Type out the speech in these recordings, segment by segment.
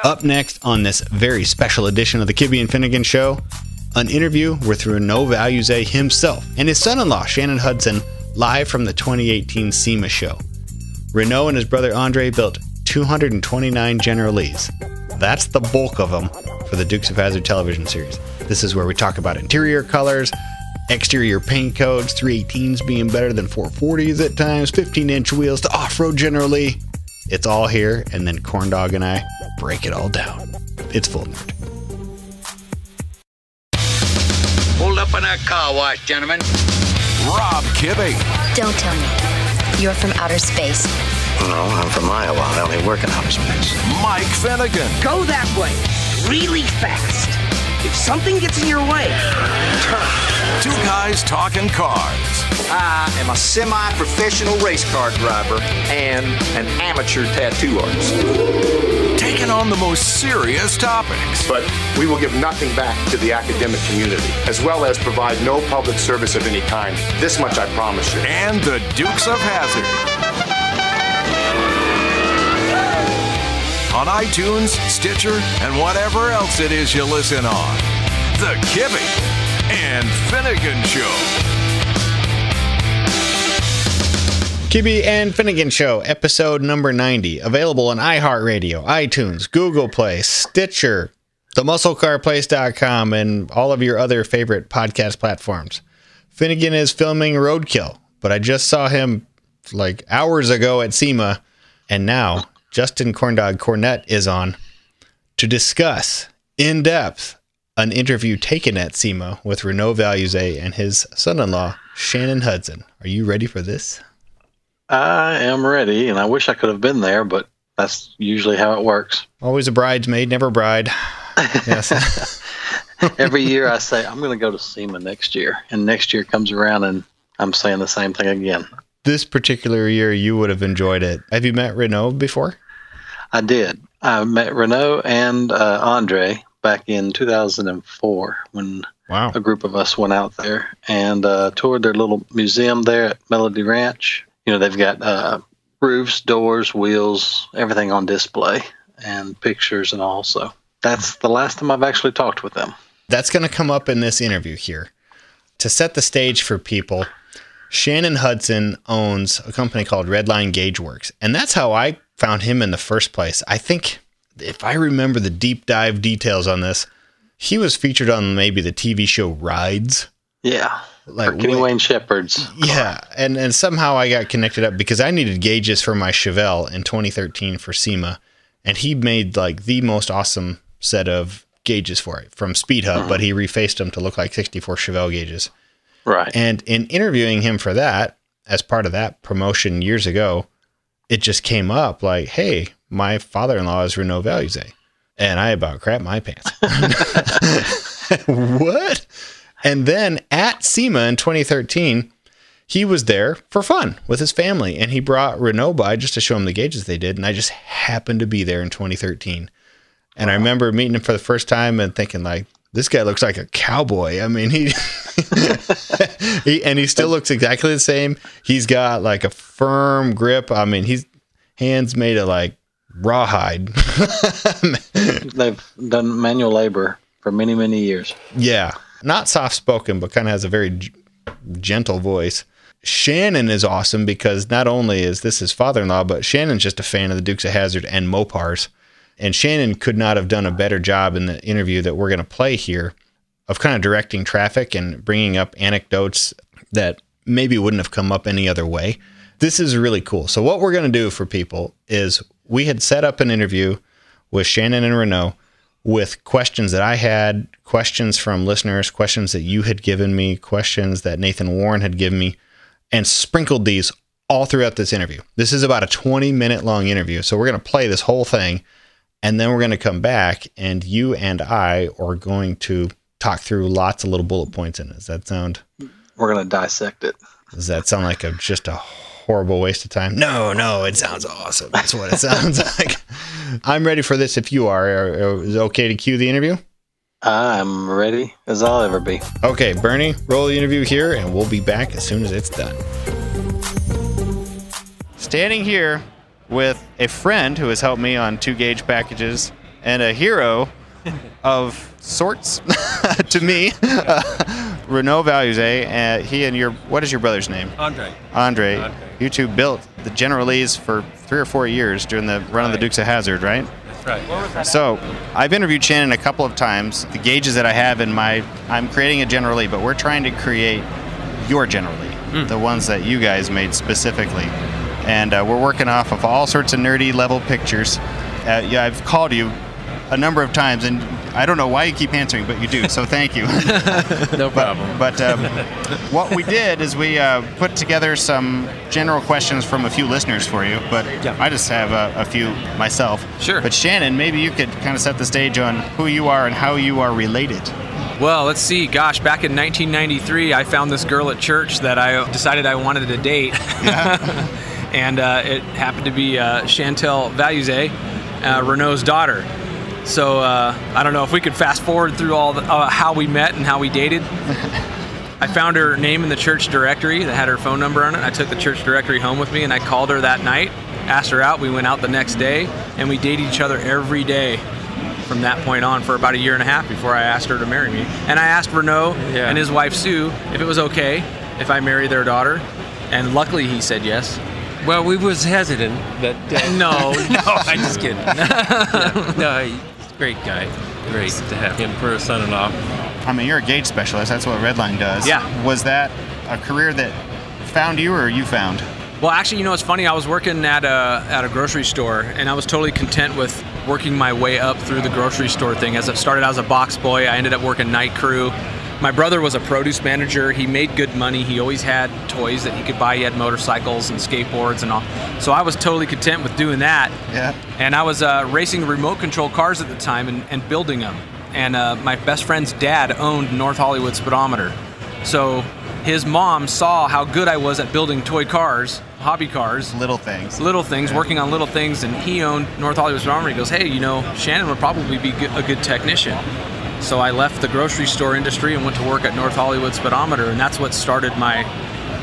Up next on this very special edition of the Kibbe and Finnegan Show, an interview with Renaud Veluzat himself and his son-in-law, Shannon Hudson, live from the 2018 SEMA show. Renaud and his brother Andre built 229 General Lees. That's the bulk of them for the Dukes of Hazzard television series. This is where we talk about interior colors, exterior paint codes, 318s being better than 440s at times, 15-inch wheels to off-road General Lee. It's all here, and then Corndog and I break it all down. It's full nerd. Hold up on that car wash, gentlemen. Rob Kibbe. Don't tell me. You're from outer space. No, I'm from Iowa. I only work in outer space. Mike Finnegan. Go that way, really fast. If something gets in your way, turn. Two guys talking cars. I am a semi-professional race car driver and an amateur tattoo artist. Taking on the most serious topics. But we will give nothing back to the academic community, as well as provide no public service of any kind. This much I promise you. And the Dukes of Hazzard. On iTunes, Stitcher, and whatever else it is you listen on. The Kibbe and Finnegan Show. Kibbe and Finnegan Show, episode number 90, available on iHeartRadio, iTunes, Google Play, Stitcher, themusclecarplace.com, and all of your other favorite podcast platforms. Finnegan is filming Roadkill, but I just saw him like hours ago at SEMA, and now Justin Corndog Cornett is on to discuss in depth an interview taken at SEMA with Renaud Veluzat and his son-in-law, Shannon Hudson. Are you ready for this? I am ready, and I wish I could have been there, but that's usually how it works. Always a bridesmaid, never a bride. Yes. Every year I say, I'm going to go to SEMA next year, and next year comes around, and I'm saying the same thing again. This particular year, you would have enjoyed it. Have you met Renaud before? I did. I met Renaud and Andre back in 2004 when a group of us went out there and toured their little museum there at Melody Ranch. You know, they've got roofs, doors, wheels, everything on display, and pictures and all. So that's the last time I've actually talked with them. That's going to come up in this interview here. To set the stage for people, Shannon Hudson owns a company called Redline Gauge Works, and that's how I found him in the first place. I think, if I remember the deep dive details on this, he was featured on maybe the TV show Rides. Yeah, like Kenny Wayne Shepherd's. Yeah, and somehow I got connected up because I needed gauges for my Chevelle in 2013 for SEMA, and he made like the most awesome set of gauges for it from Speed Hub, but he refaced them to look like 64 Chevelle gauges. Right. And in interviewing him for that, as part of that promotion years ago, it just came up like, hey, my father-in-law is Renaud Veluzat. And I about crapped my pants. What? And then at SEMA in 2013, he was there for fun with his family. And he brought Renaud by just to show him the gauges they did. And I just happened to be there in 2013. And I remember meeting him for the first time and thinking like, this guy looks like a cowboy. I mean, he still looks exactly the same. He's got like a firm grip. I mean, he's hands made of like rawhide. They've done manual labor for many, many years. Yeah. Not soft-spoken, but kind of has a very gentle voice. Shannon is awesome because not only is this his father-in-law, but Shannon's just a fan of the Dukes of Hazzard and Mopars. And Shannon could not have done a better job in the interview that we're going to play here of kind of directing traffic and bringing up anecdotes that maybe wouldn't have come up any other way. This is really cool. So what we're going to do for people is we had set up an interview with Shannon and Renaud with questions that I had, questions from listeners, questions that you had given me, questions that Nathan Warren had given me, and sprinkled these all throughout this interview. This is about a 20-minute long interview. So we're going to play this whole thing, and then we're going to come back, and you and I are going to talk through lots of little bullet points in it. Does that sound? We're going to dissect it. Does that sound like just a horrible waste of time? No, it sounds awesome. That's what it sounds like. I'm ready for this if you are. Is it okay to cue the interview? I'm ready as I'll ever be. Okay, Bernie, roll the interview here, and we'll be back as soon as it's done. Standing here with a friend who has helped me on 2 gauge packages and a hero of sorts to me, Renaud Veluzat. He and what is your brother's name? Andre. You two built the General Lee's for 3 or 4 years during the run of the Dukes of Hazzard, right? That's right. So I've interviewed Shannon a couple of times. The gauges that I have I'm creating a General Lee, but we're trying to create your General Lee, the ones that you guys made specifically. And we're working off of all sorts of nerdy level pictures. I've called you a number of times, and I don't know why you keep answering, but you do, so thank you. No problem. But what we did is we put together some general questions from a few listeners for you, but I just have a few myself. Sure. But Shannon, maybe you could kind of set the stage on who you are and how you are related. Well, let's see. Gosh, back in 1993, I found this girl at church that I decided I wanted to date. And it happened to be Chantel Veluzat, Renaud's daughter. So I don't know if we could fast forward through all how we met and how we dated. I found her name in the church directory that had her phone number on it. I took the church directory home with me, and I called her that night, asked her out. We went out the next day, and we dated each other every day from that point on for about 1.5 years before I asked her to marry me. And I asked Renaud and his wife Sue if it was okay if I married their daughter, and luckily he said yes. Well, we was hesitant, but no, I'm just kidding. No, he's a great guy. Great to have him for a son-in-law. I mean, you're a gauge specialist. That's what Redline does. Yeah. Was that a career that found you, or you found? Well, actually, it's funny. I was working at a grocery store, and I was totally content with working my way up through the grocery store thing. As it started as a box boy, I ended up working night crew. My brother was a produce manager. He made good money. He always had toys that he could buy. He had motorcycles and skateboards and all. So I was totally content with doing that. Yeah. And I was racing remote control cars at the time and building them. And my best friend's dad owned North Hollywood Speedometer. So his mom saw how good I was at building toy cars, hobby cars. Little things, working on little things. And he owned North Hollywood Speedometer. He goes, hey, Shannon would probably be a good technician. So I left the grocery store industry and went to work at North Hollywood Speedometer, and that's what started my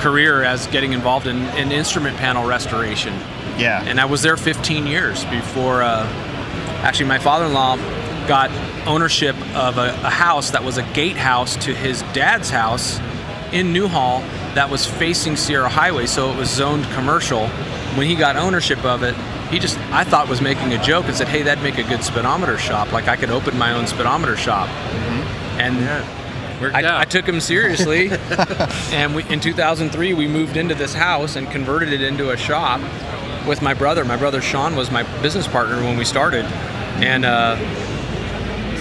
career as getting involved in instrument panel restoration. Yeah. And I was there 15 years before, actually my father-in-law got ownership of a house that was a gatehouse to his dad's house in Newhall that was facing Sierra Highway, so it was zoned commercial. When he got ownership of it, I thought was making a joke and said, hey, that'd make a good speedometer shop. Like I could open my own speedometer shop. Mm-hmm. And I took him seriously. And in 2003, we moved into this house and converted it into a shop with my brother. My brother Sean was my business partner when we started. And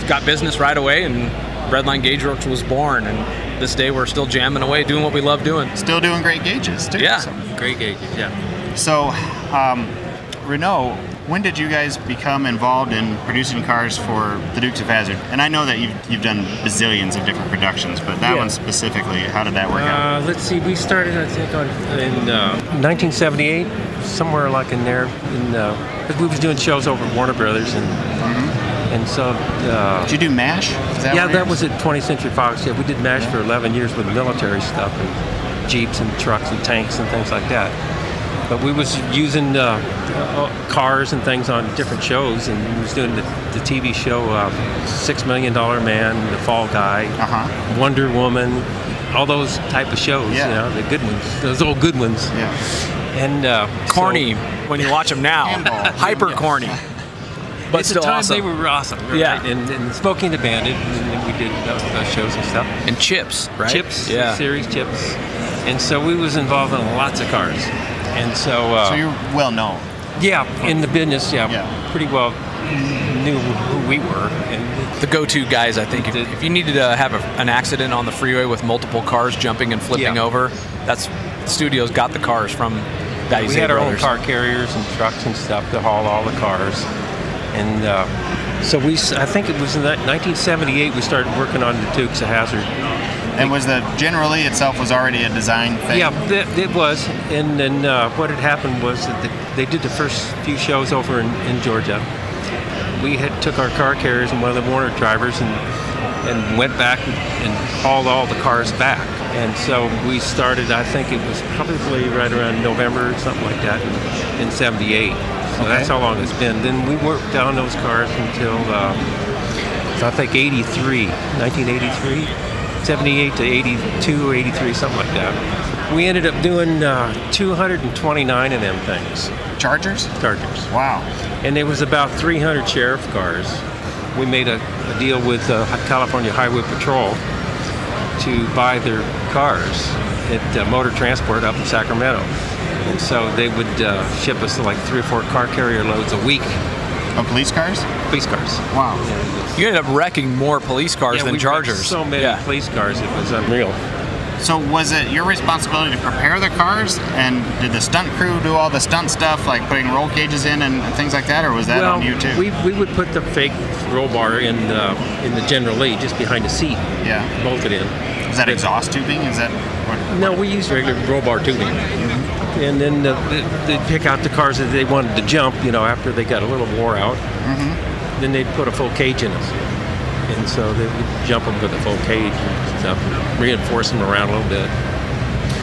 got business right away, and Redline Gauge Works was born. And this day we're still jamming away, doing what we love doing. Still doing great gauges, too. Yeah. So. Great gauges, yeah. So, Renaud, when did you guys become involved in producing cars for the Dukes of Hazzard? And I know that you've done bazillions of different productions, but that one specifically, how did that work out? Let's see, we started, I think, in 1978, somewhere like in there. Because we was doing shows over at Warner Brothers, and so. Did you do MASH? That was at 20th Century Fox. Yeah, we did MASH for 11 years with military stuff and Jeeps and trucks and tanks and things like that. But we was using cars and things on different shows, and we was doing the TV show $6 Million Man, The Fall Guy, Wonder Woman, all those type of shows, the good ones, those old good ones. Yeah. And corny when you watch them now, hyper corny. But at still the time awesome. They were awesome. Right? Yeah. And Smoking the Bandit, and we did those shows and stuff. And Chips, right? Chips, series Chips. And so we was involved in lots of cars. And so you're well known. Yeah, in the business, pretty well knew who we were. And the go-to guys, I think. If you needed to have an accident on the freeway with multiple cars jumping and flipping over, that's studios got the cars from Veluzat We had our brothers. own car carriers and trucks and stuff to haul all the cars. And so I think it was in 1978 we started working on the Dukes of Hazzard. And was the General Lee itself was already a design thing? Yeah, it was. And then what had happened was that they did the first few shows over in Georgia. We took our car carriers and one of the Warner drivers and went back and hauled all the cars back. And so we started, I think it was probably right around November or something like that in 78. So that's how long it's been. Then we worked on those cars until, I think 1983, 78 to 82, 83, something like that. We ended up doing 229 of them things. Chargers? Chargers. Wow. And there was about 300 sheriff cars. We made a deal with California Highway Patrol to buy their cars at Motor Transport up in Sacramento. And so they would ship us like 3 or 4 car carrier loads a week. Of police cars? Police cars. Wow. You ended up wrecking more police cars than Chargers. So many police cars, it was unreal. So was it your responsibility to prepare the cars, and did the stunt crew do all the stunt stuff, like putting roll cages in and things like that, or was that on you too? We would put the fake roll bar in the General Lee, just behind the seat. Yeah. Bolt it in. Is that exhaust tubing? Is that? No, we used regular roll bar tubing. And then they'd pick out the cars that they wanted to jump, after they got a little wore out. Then they'd put a full cage in them. And so they would jump them with a full cage and stuff, reinforce them around a little bit.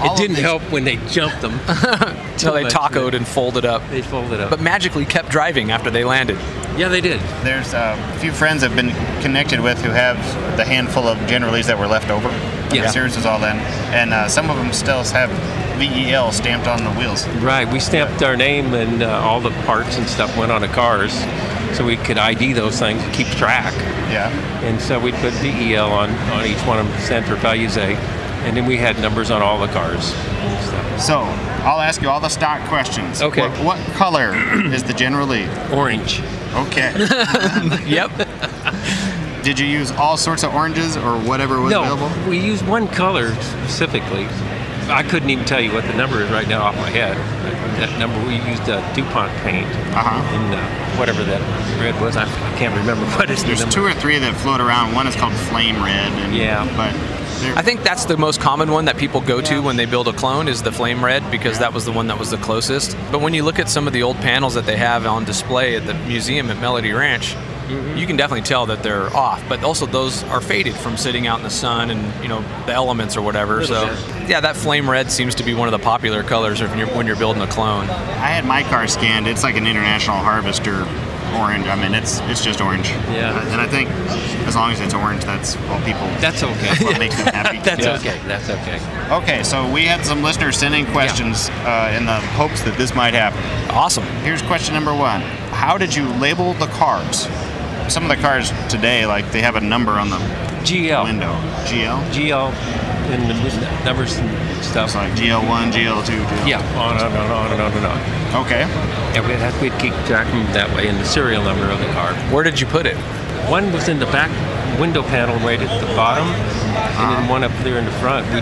It didn't help when they jumped them. Until they tacoed and folded up. They folded up. But magically kept driving after they landed. Yeah, they did. There's a few friends I've been connected with who have the handful of General Lees that were left over. Yeah. The series was all in. And some of them still have VEL stamped on the wheels. Right. We stamped our name, and all the parts and stuff went on the cars, so we could ID those things and keep track. Yeah. And so we'd put VEL on each one of them, stand for values A, and then we had numbers on all the cars and stuff. So I'll ask you all the stock questions. Okay. What color is the General Lee? Orange. Okay. Yep. Did you use all sorts of oranges or whatever was available? No, we used one color specifically. I couldn't even tell you what the number is right now off my head. That number, we used DuPont paint. And whatever that red was, I can't remember what it is. There's 2 or 3 that float around. One is called Flame Red. And, but I think that's the most common one that people go to when they build a clone is the Flame Red, because that was the one that was the closest. But when you look at some of the old panels that they have on display at the museum at Melody Ranch, you can definitely tell that they're off, but also those are faded from sitting out in the sun and the elements or whatever. So yeah, that Flame Red seems to be one of the popular colors when you're building a clone. I had my car scanned. It's like an International Harvester orange. I mean, it's just orange. Yeah. And I think as long as it's orange, that's what people. That's okay. That's what makes them happy. That's okay. That's okay. Okay, so we had some listeners send in questions in the hopes that this might happen. Awesome. Here's question number 1. How did you label the cars? Some of the cars today, like they have a number on the window. GL? GL and the numbers and stuff. It's like GL1, GL2, GL3. Yeah, on and on. Okay. Yeah, we'd keep track of them that way, and the serial number of the car. Where did you put it? One was in the back window panel right at the bottom, and then one up there in the front. We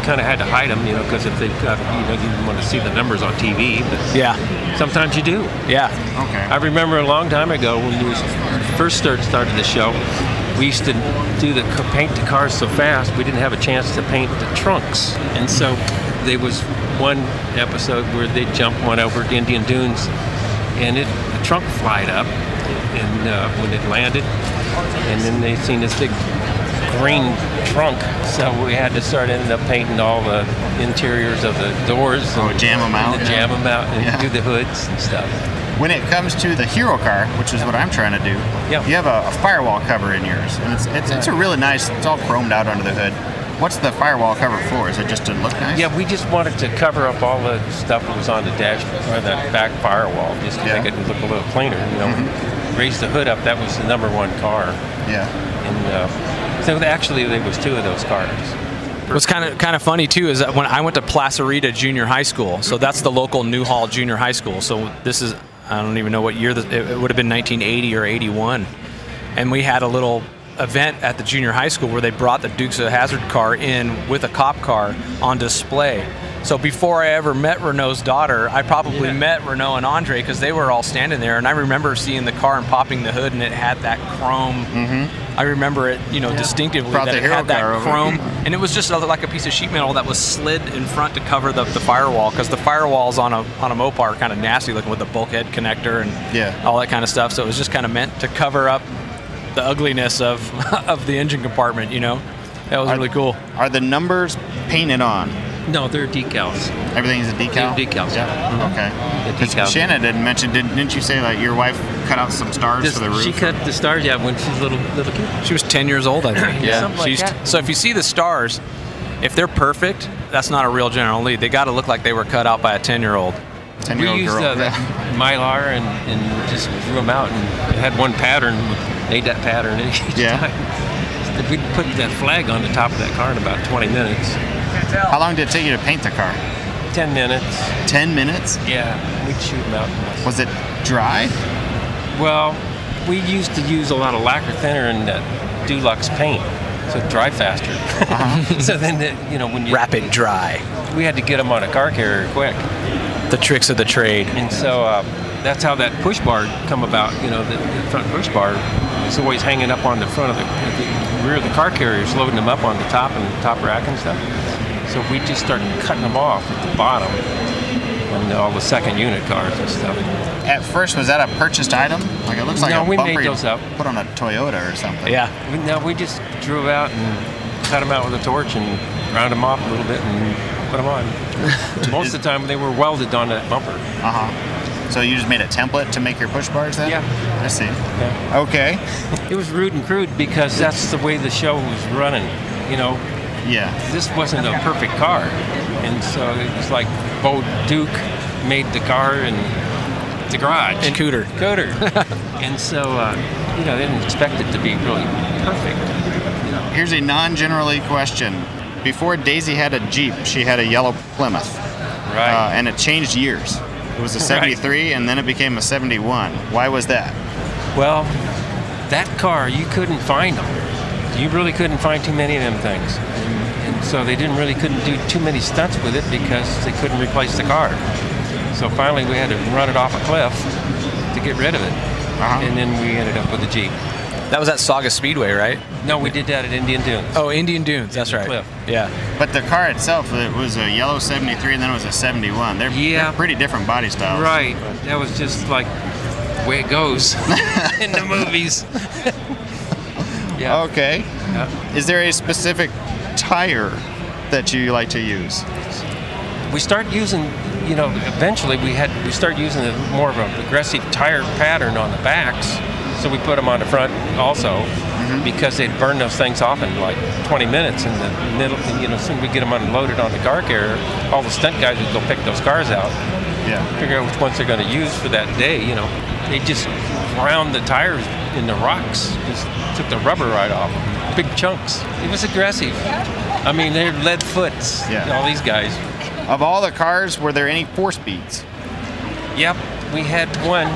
kind of had to hide them, because if they've got, you didn't want to see the numbers on TV. But sometimes you do. Yeah. Okay. I remember a long time ago when we first started the show, we used to paint the cars so fast we didn't have a chance to paint the trunks, and so there was one episode where they jumped one over the Indian Dunes, and the trunk flied up, and when it landed, and then they seen this big green trunk, so we had to ended up painting all the interiors of the doors. Jam them out. And do the hoods and stuff. When it comes to the hero car, which is what I'm trying to do, you have a firewall cover in yours, and it's a really nice. It's all chromed out under the hood. What's the firewall cover for? Is it just to look nice? Yeah, we just wanted to cover up all the stuff that was on the dash or the back firewall, just to make it look a little cleaner. Raise the hood up. That was the number 1 car. Yeah. And so actually, there was 2 of those cars. What's kind of funny too is that when I went to Placerita Junior High School, so that's the local Newhall Junior High School. So this is, I don't even know what year, it would have been 1980 or 81, and we had a little event at the junior high school where they brought the Dukes of Hazzard car in with a cop car on display. So before I ever met Renaud's daughter, I probably met Renaud and Andre because they were all standing there, and I remember seeing the car and popping the hood, and it had that chrome. I remember it, distinctively that it had that chrome, and it was just like a piece of sheet metal that was slid in front to cover the firewall, because the firewalls on a Mopar are kind of nasty looking with the bulkhead connector and all that kind of stuff. So it was just kind of meant to cover up the ugliness of the engine compartment. That was really cool. Are the numbers painted on? No, they're decals. Everything's a decal? They're decals, yeah. Mm-hmm. Okay. The decals. Shannon didn't mention, didn't you say like your wife cut out some stars for the roof? She cut the stars, yeah, when she was little kid. She was 10 years old, I think. Yeah. Something like that. So if you see the stars, if they're perfect, that's not a real general lead. They got to look like they were cut out by a 10-year-old. 10-year-old we used girl. Mylar and just drew them out, and it had one pattern, made that pattern each time. We put that flag on the top of that car in about 20 minutes. How long did it take you to paint the car? 10 minutes. 10 minutes? Yeah, we'd shoot them out. Was it dry? Well, we used to use a lot of lacquer thinner and Dulux paint, so it dry faster. So then, when you rapid dry, we had to get them on a car carrier quick. The tricks of the trade. And so that's how that push bar come about. The front push bar is always hanging up on the front of the rear of the car carriers, loading them up on the top and the top rack and stuff. So we just started cutting them off at the bottom on all the second unit cars and stuff. At first, was that a purchased item? Like it looks like a we bumper made those up. Put on a Toyota or something. Yeah. We just drew out and cut them out with a torch and round them off a little bit and put them on. Most of the time, they were welded on that bumper. So you just made a template to make your push bars then? Yeah. I see. Yeah. Okay. It was rude and crude because that's the way the show was running, Yeah. This wasn't a perfect car. And so it was like Bo Duke made the car in the garage. And Cooter. And so, they didn't expect it to be really perfect. Here's a non-general question. Before Daisy had a Jeep, she had a yellow Plymouth. Right. And it changed years. It was a 73, and then it became a 71. Why was that? Well, that car, you couldn't find them. You really couldn't find too many of them things. And so they couldn't do too many stunts with it because they couldn't replace the car. So finally we had to run it off a cliff to get rid of it. And then we ended up with a Jeep. That was at Saugus Speedway, right? No, we did that at Indian Dunes. Oh, Indian Dunes, that's right. Cliff. Yeah. But the car itself, it was a yellow 73 and then it was a 71. They're pretty different body styles. Right. That was just like the way it goes in the movies. Yeah. Okay. Yeah. Is there a specific tire that you like to use? We start using, eventually we start using more of an aggressive tire pattern on the backs. So we put them on the front also because they'd burn those things off in like 20 minutes in the middle. As soon as we get them unloaded on the car carrier, all the stunt guys would go pick those cars out. Yeah. Figure out which ones they're going to use for that day. They just ground the tires in the rocks, just took the rubber right off, big chunks. It was aggressive. I mean, they're lead foots. Yeah. All these guys. Of all the cars, were there any 4-speeds? Yep, we had one,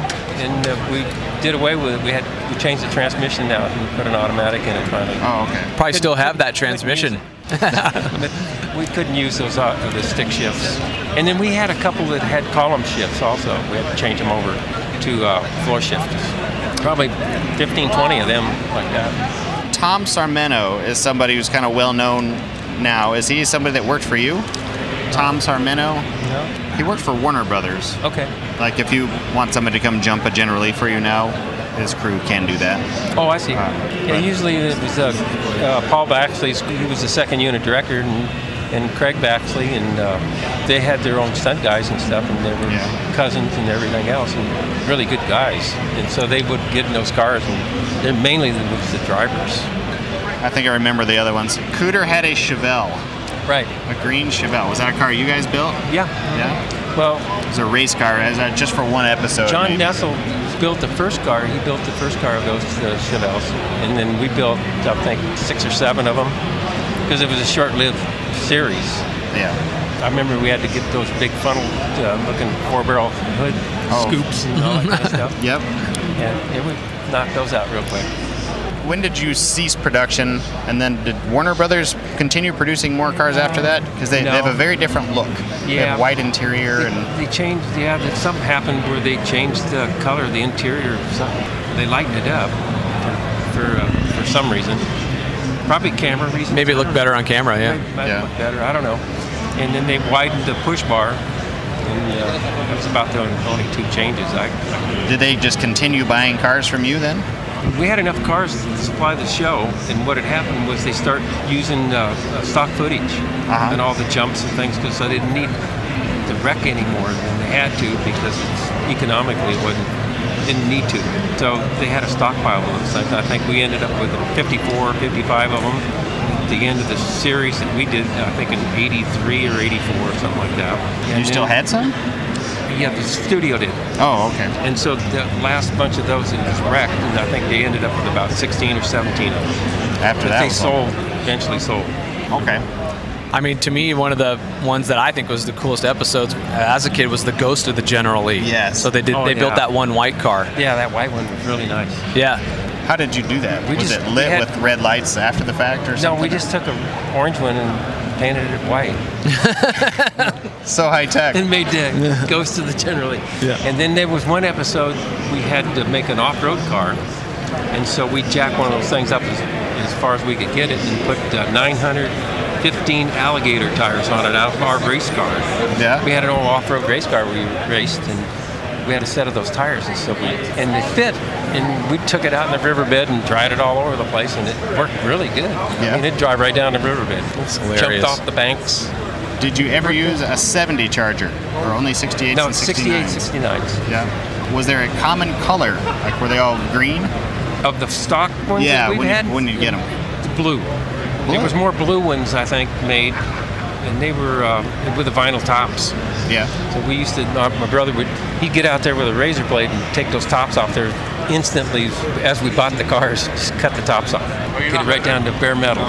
and we did away with it. We changed the transmission out and put an automatic in it finally. Oh, okay. Probably still have that transmission. But we couldn't use those the stick shifts. And then we had a couple that had column shifts also. We had to change them over to floor shifters. Probably 15, 20 of them like that. Tom Sarmento is somebody who's kind of well known now. Is he somebody that worked for you? Tom Sarmento? No. He worked for Warner Brothers. Okay. Like if you want somebody to come jump a General Lee for you now, his crew can do that. Oh, I see. Usually it was Paul Baxley. He was the second unit director, and Craig Baxley, and they had their own stunt guys and stuff, and they were cousins and everything else, and really good guys. And so they would get in those cars, and they're mainly the drivers. I think I remember the other ones. Cooter had a Chevelle. Right. A green Chevelle. Was that a car you guys built? Yeah. Yeah? Well, it was a race car, just for one episode. John maybe. Nessel built the first car. He built the first car of those Chevelles. And then we built, I think, 6 or 7 of them because it was a short-lived series. Yeah. I remember we had to get those big funnel-looking 4-barrel hood scoops and all that kind of stuff. Yep. And it would knock those out real quick. When did you cease production, and then did Warner Brothers continue producing more cars after that? Because they have a very different look. Yeah. They have white interior They changed. Yeah, something happened where they changed the color of the interior. Or something. They lightened it up for some reason. Probably camera reasons. Maybe it looked better on camera. Yeah. Might look better. I don't know. And then they widened the push bar. And that was about the only 2 changes. Did they just continue buying cars from you then? we had enough cars to supply the show, and what had happened was they started using stock footage and all the jumps and things, because they didn't need to wreck anymore than they had to, because economically didn't need to. So they had a stockpile of those things. I think we ended up with 54, 55 of them at the end of the series that we did, I think in 83 or 84 or something like that. And you still had some? Yeah, the studio did. Oh, okay. And so the last bunch of those, it was wrecked, and I think they ended up with about 16 or 17 of them. After that, they eventually sold. Okay. I mean, to me, one of the ones that I think was the coolest episodes as a kid was the Ghost of the General Lee. Yes. So they built that one white car. Yeah, that white one was really nice. Yeah. How did you do that? Was it lit with red lights after the fact or something? No, we just took an orange one and painted it white. So high tech. And made the Ghost of the General Lee. Yeah. And then there was one episode we had to make an off-road car, and so we jacked one of those things up as far as we could get it and put 915 alligator tires on it out of our race car. Yeah. We had an old off-road race car we raced, and we had a set of those tires, and so they fit, and we took it out in the riverbed and dried it all over the place, and it worked really good. Yeah. I mean, it'd drive right down the riverbed. That's hilarious. Jumped off the banks. Did you ever use a 70 Charger, or only 68s No, and 68, 69s? 69s. Yeah. Was there a common color? Like, were they all green? Of the stock ones Yeah, that we had? when you get them. Blue. There was more blue ones, I think, made, and they were with the vinyl tops. Yeah. So we used to, my brother he'd get out there with a razor blade and take those tops off there instantly as we bought the cars, just cut the tops off. Get it right down to bare metal.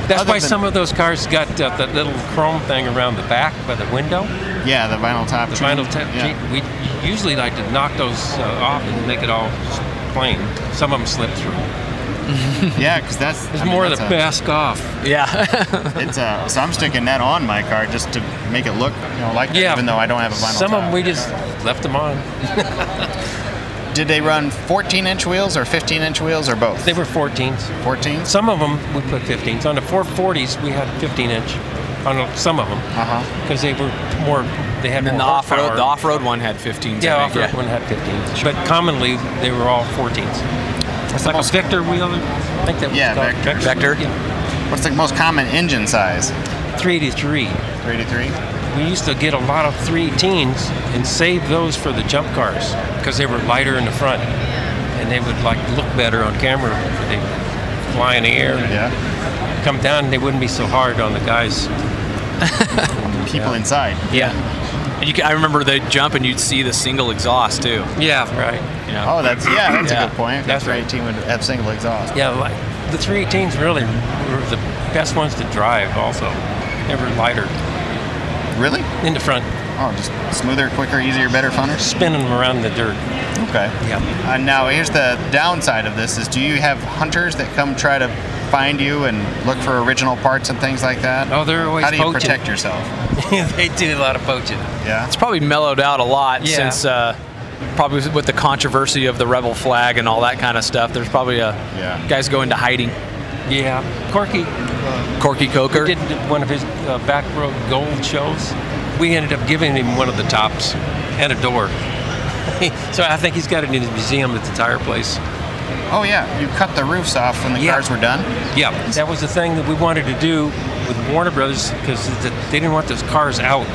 That's why some of those cars got that little chrome thing around the back by the window. Yeah, the vinyl top. The vinyl top. Yeah. We usually like to knock those off and make it all plain. Some of them slip through. Yeah, because there's more of the mask off. Yeah. So I'm sticking that on my car just to make it look, like that, even though I don't have a vinyl Some top. of them we just left them on. Did they run 14-inch wheels or 15-inch wheels or both? They were 14s. 14s? Some of them we put 15s. On the 440s we had 15-inch. On some of them. Because they were more. They had and more horsepower. The off-road one had 15s. Yeah, off-road one had 15s. But commonly they were all 14s. It's like a Vector wheel. I think that was called Vector. Yeah. What's the most common engine size? 383. 383? We used to get a lot of 318s and save those for the jump cars because they were lighter in the front and they would look better on camera. They fly in the air and come down, and they wouldn't be so hard on the guys. People inside. Yeah. And I remember they'd jump and you'd see the single exhaust too. Yeah, right. Yeah. Oh, that's a good point. That's right. 318 would have single exhaust. Yeah, the 318s really were the best ones to drive. Also, they were lighter. Really? In the front. Oh, just smoother, quicker, easier, better, funner? Spinning them around the dirt. Okay. Yeah. Now, here's the downside of this is, do you have hunters that come try to find you and look for original parts and things like that? Oh, they're always poaching. How do you poaching. protect yourself? They do a lot of poaching. Yeah. It's probably mellowed out a lot since probably with the controversy of the rebel flag and all that kind of stuff. There's probably guys go into hiding. Yeah. Corky Coker. We did one of his back road gold shows. We ended up giving him one of the tops and a door. So I think he's got it in his museum at the tire place. Oh yeah, you cut the roofs off when the cars were done? Yeah, that was the thing that we wanted to do with Warner Brothers because they didn't want those cars out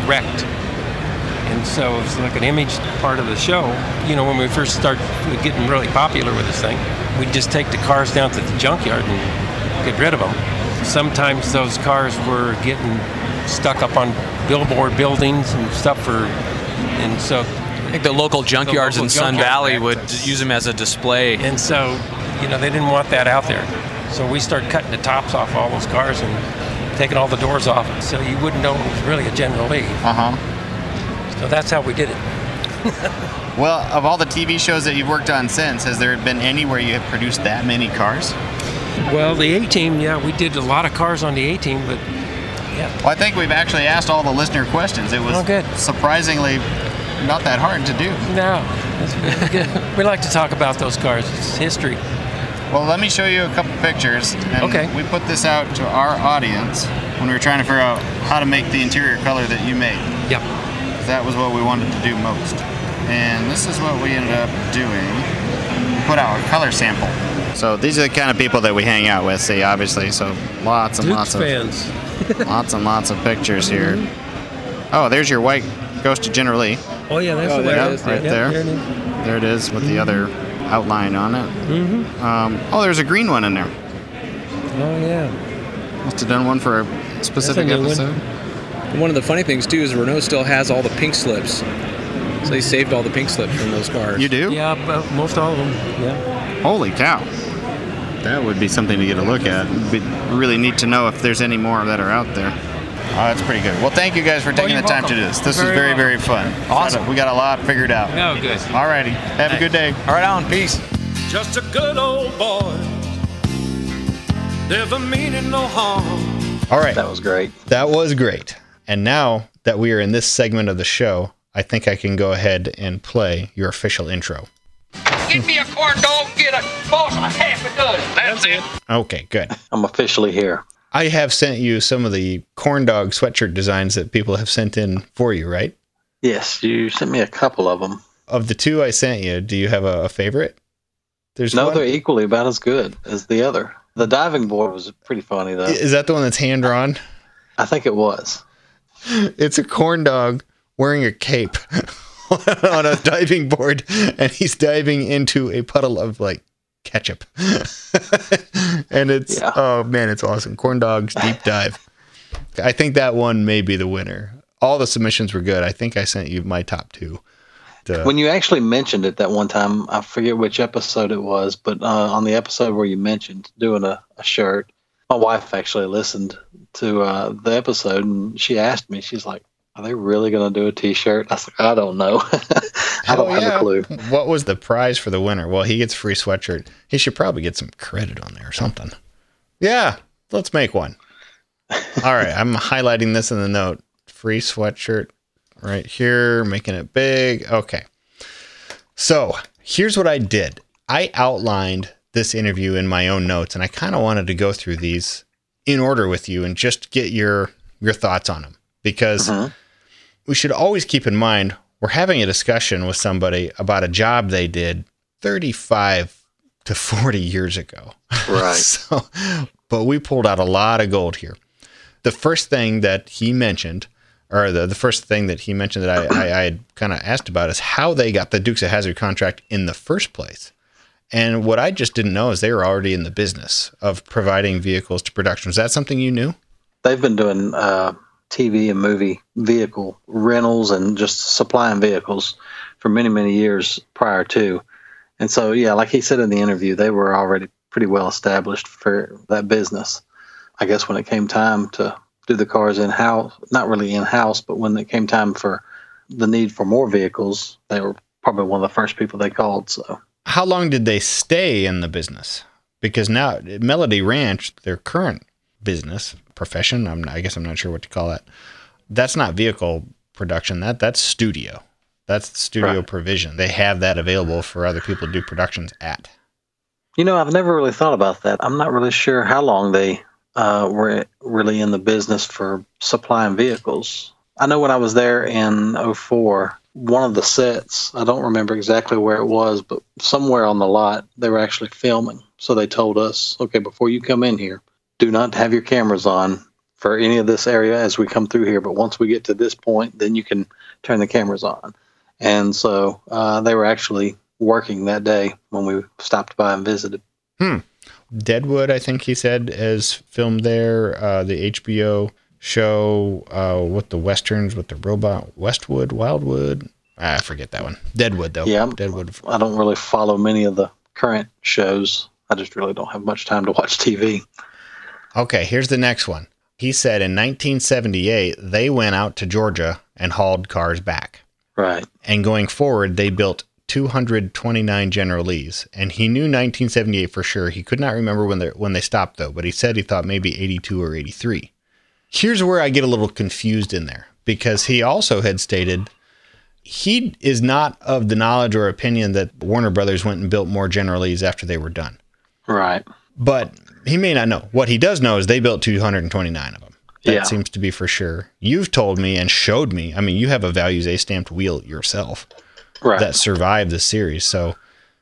wrecked. And so it was like an image part of the show. When we first started getting really popular with this thing, we'd just take the cars down to the junkyard and get rid of them. Sometimes those cars were getting stuck up on billboard buildings and stuff and so I think the local junkyards in Sun Valley would use them as a display. And so, they didn't want that out there. So we started cutting the tops off all those cars and taking all the doors off, so you wouldn't know it was really a General Lee. So that's how we did it. Well, of all the TV shows that you've worked on since, has there been any where you have produced that many cars? Well, the A-Team, we did a lot of cars on the A-Team, but Well, I think we've actually asked all the listener questions. It was surprisingly not that hard to do. No, it's really good. We like to talk about those cars. It's history. Well, let me show you a couple pictures. And we put this out to our audience when we were trying to figure out how to make the interior color that you made. Yep. That was what we wanted to do most. And this is what we ended up doing. We put out a color sample. So these are the kind of people that we hang out with, see, obviously. So lots and Dukes lots of fans. lots and lots of pictures here. Oh, there's your white Ghost of General Lee. Oh, yeah, that's the way it is. Right there. There it is with the other outline on it. Oh, there's a green one in there. Oh, yeah. Must have done one for a specific episode. One of the funny things, too, is Renaud still has all the pink slips. So he saved all the pink slips from those cars. You do? Yeah, but most all of them, yeah. Holy cow. That would be something to get a look at. It'd be really neat to know if there's any more that are out there. Oh, that's pretty good. Well, thank you guys for taking the time to do this. This was very, very fun. Awesome. We got a lot figured out. Oh, good. All righty. Have a good day. All right, Alan. Peace. Just a good old boy. Never meaning no harm. All right. That was great. That was great. And now that we are in this segment of the show, I think I can go ahead and play your official intro. Get me a corn dog and get a boss a half a dozen. That's it. Okay, good. I'm officially here. I have sent you some of the Corndog sweatshirt designs that people have sent in for you, right? Yes, you sent me a couple of them. Of the two I sent you, do you have a favorite? There's no, one? they're equally about as good as the other. The diving board was pretty funny, though. Is that the one that's hand-drawn? I think it was. It's a corn dog wearing a cape on a diving board, and he's diving into a puddle of, like, ketchup. And it's, oh, man, it's awesome. Corn Dog's Deep Dive. I think that one may be the winner. All the submissions were good. I think I sent you my top two. When you actually mentioned it that one time, I forget which episode it was, but on the episode where you mentioned doing a shirt, my wife actually listened to the episode, and she asked me, she's like, are they really going to do a T-shirt? I was like, I don't know. I don't have a clue. What was the prize for the winner? Well, he gets a free sweatshirt. He should probably get some credit on there or something. Yeah, let's make one. All right, I'm highlighting this in the note. Free sweatshirt right here, making it big. Okay. So here's what I did. I outlined this interview in my own notes, and I kind of wanted to go through these in order with you and just get your thoughts on them, because we should always keep in mind we're having a discussion with somebody about a job they did 35 to 40 years ago. Right. But we pulled out a lot of gold here. The first thing that he mentioned, or the first thing that he mentioned that I had kind of asked about, is how they got the Dukes of Hazzard contract in the first place. And what I just didn't know is they were already in the business of providing vehicles to production. Was that something you knew? They've been doing TV and movie vehicle rentals and just supplying vehicles for many, many years prior to. And so, yeah, like he said in the interview, they were already pretty well established for that business. I guess when it came time to do the cars in-house, not really in-house, but when it came time for the need for more vehicles, they were probably one of the first people they called. So, how long did they stay in the business? Because now Melody Ranch, their current business profession, I guess I'm not sure what to call that. That's not vehicle production. That's studio. That's studio provision. They have that available for other people to do productions at. You know, I've never really thought about that. I'm not really sure how long they were really in the business for supplying vehicles. I know when I was there in 2004, one of the sets, I don't remember exactly where it was, but somewhere on the lot, they were actually filming. So they told us, okay, before you come in here, do not have your cameras on for any of this area as we come through here. But once we get to this point, then you can turn the cameras on. And so they were actually working that day when we stopped by and visited. Deadwood, I think he said, is filmed there. The HBO show with the westerns, with the robot Westwood, Wildwood. I forget that one. Deadwood, though. Yeah, Deadwood. I don't really follow many of the current shows. I just really don't have much time to watch TV. Okay, here's the next one. He said in 1978, they went out to Georgia and hauled cars back. Right. And going forward, they built 229 General Lees. And he knew 1978 for sure. He could not remember when they stopped, though, but he said he thought maybe 82 or 83. Here's where I get a little confused in there, because he also had stated he is not of the knowledge or opinion that Warner Brothers went and built more General Lees after they were done. Right. But he may not know. What he does know is they built 229 of them. That seems to be for sure. You've told me and showed me. I mean, you have a Values A stamped wheel yourself that survived the series. So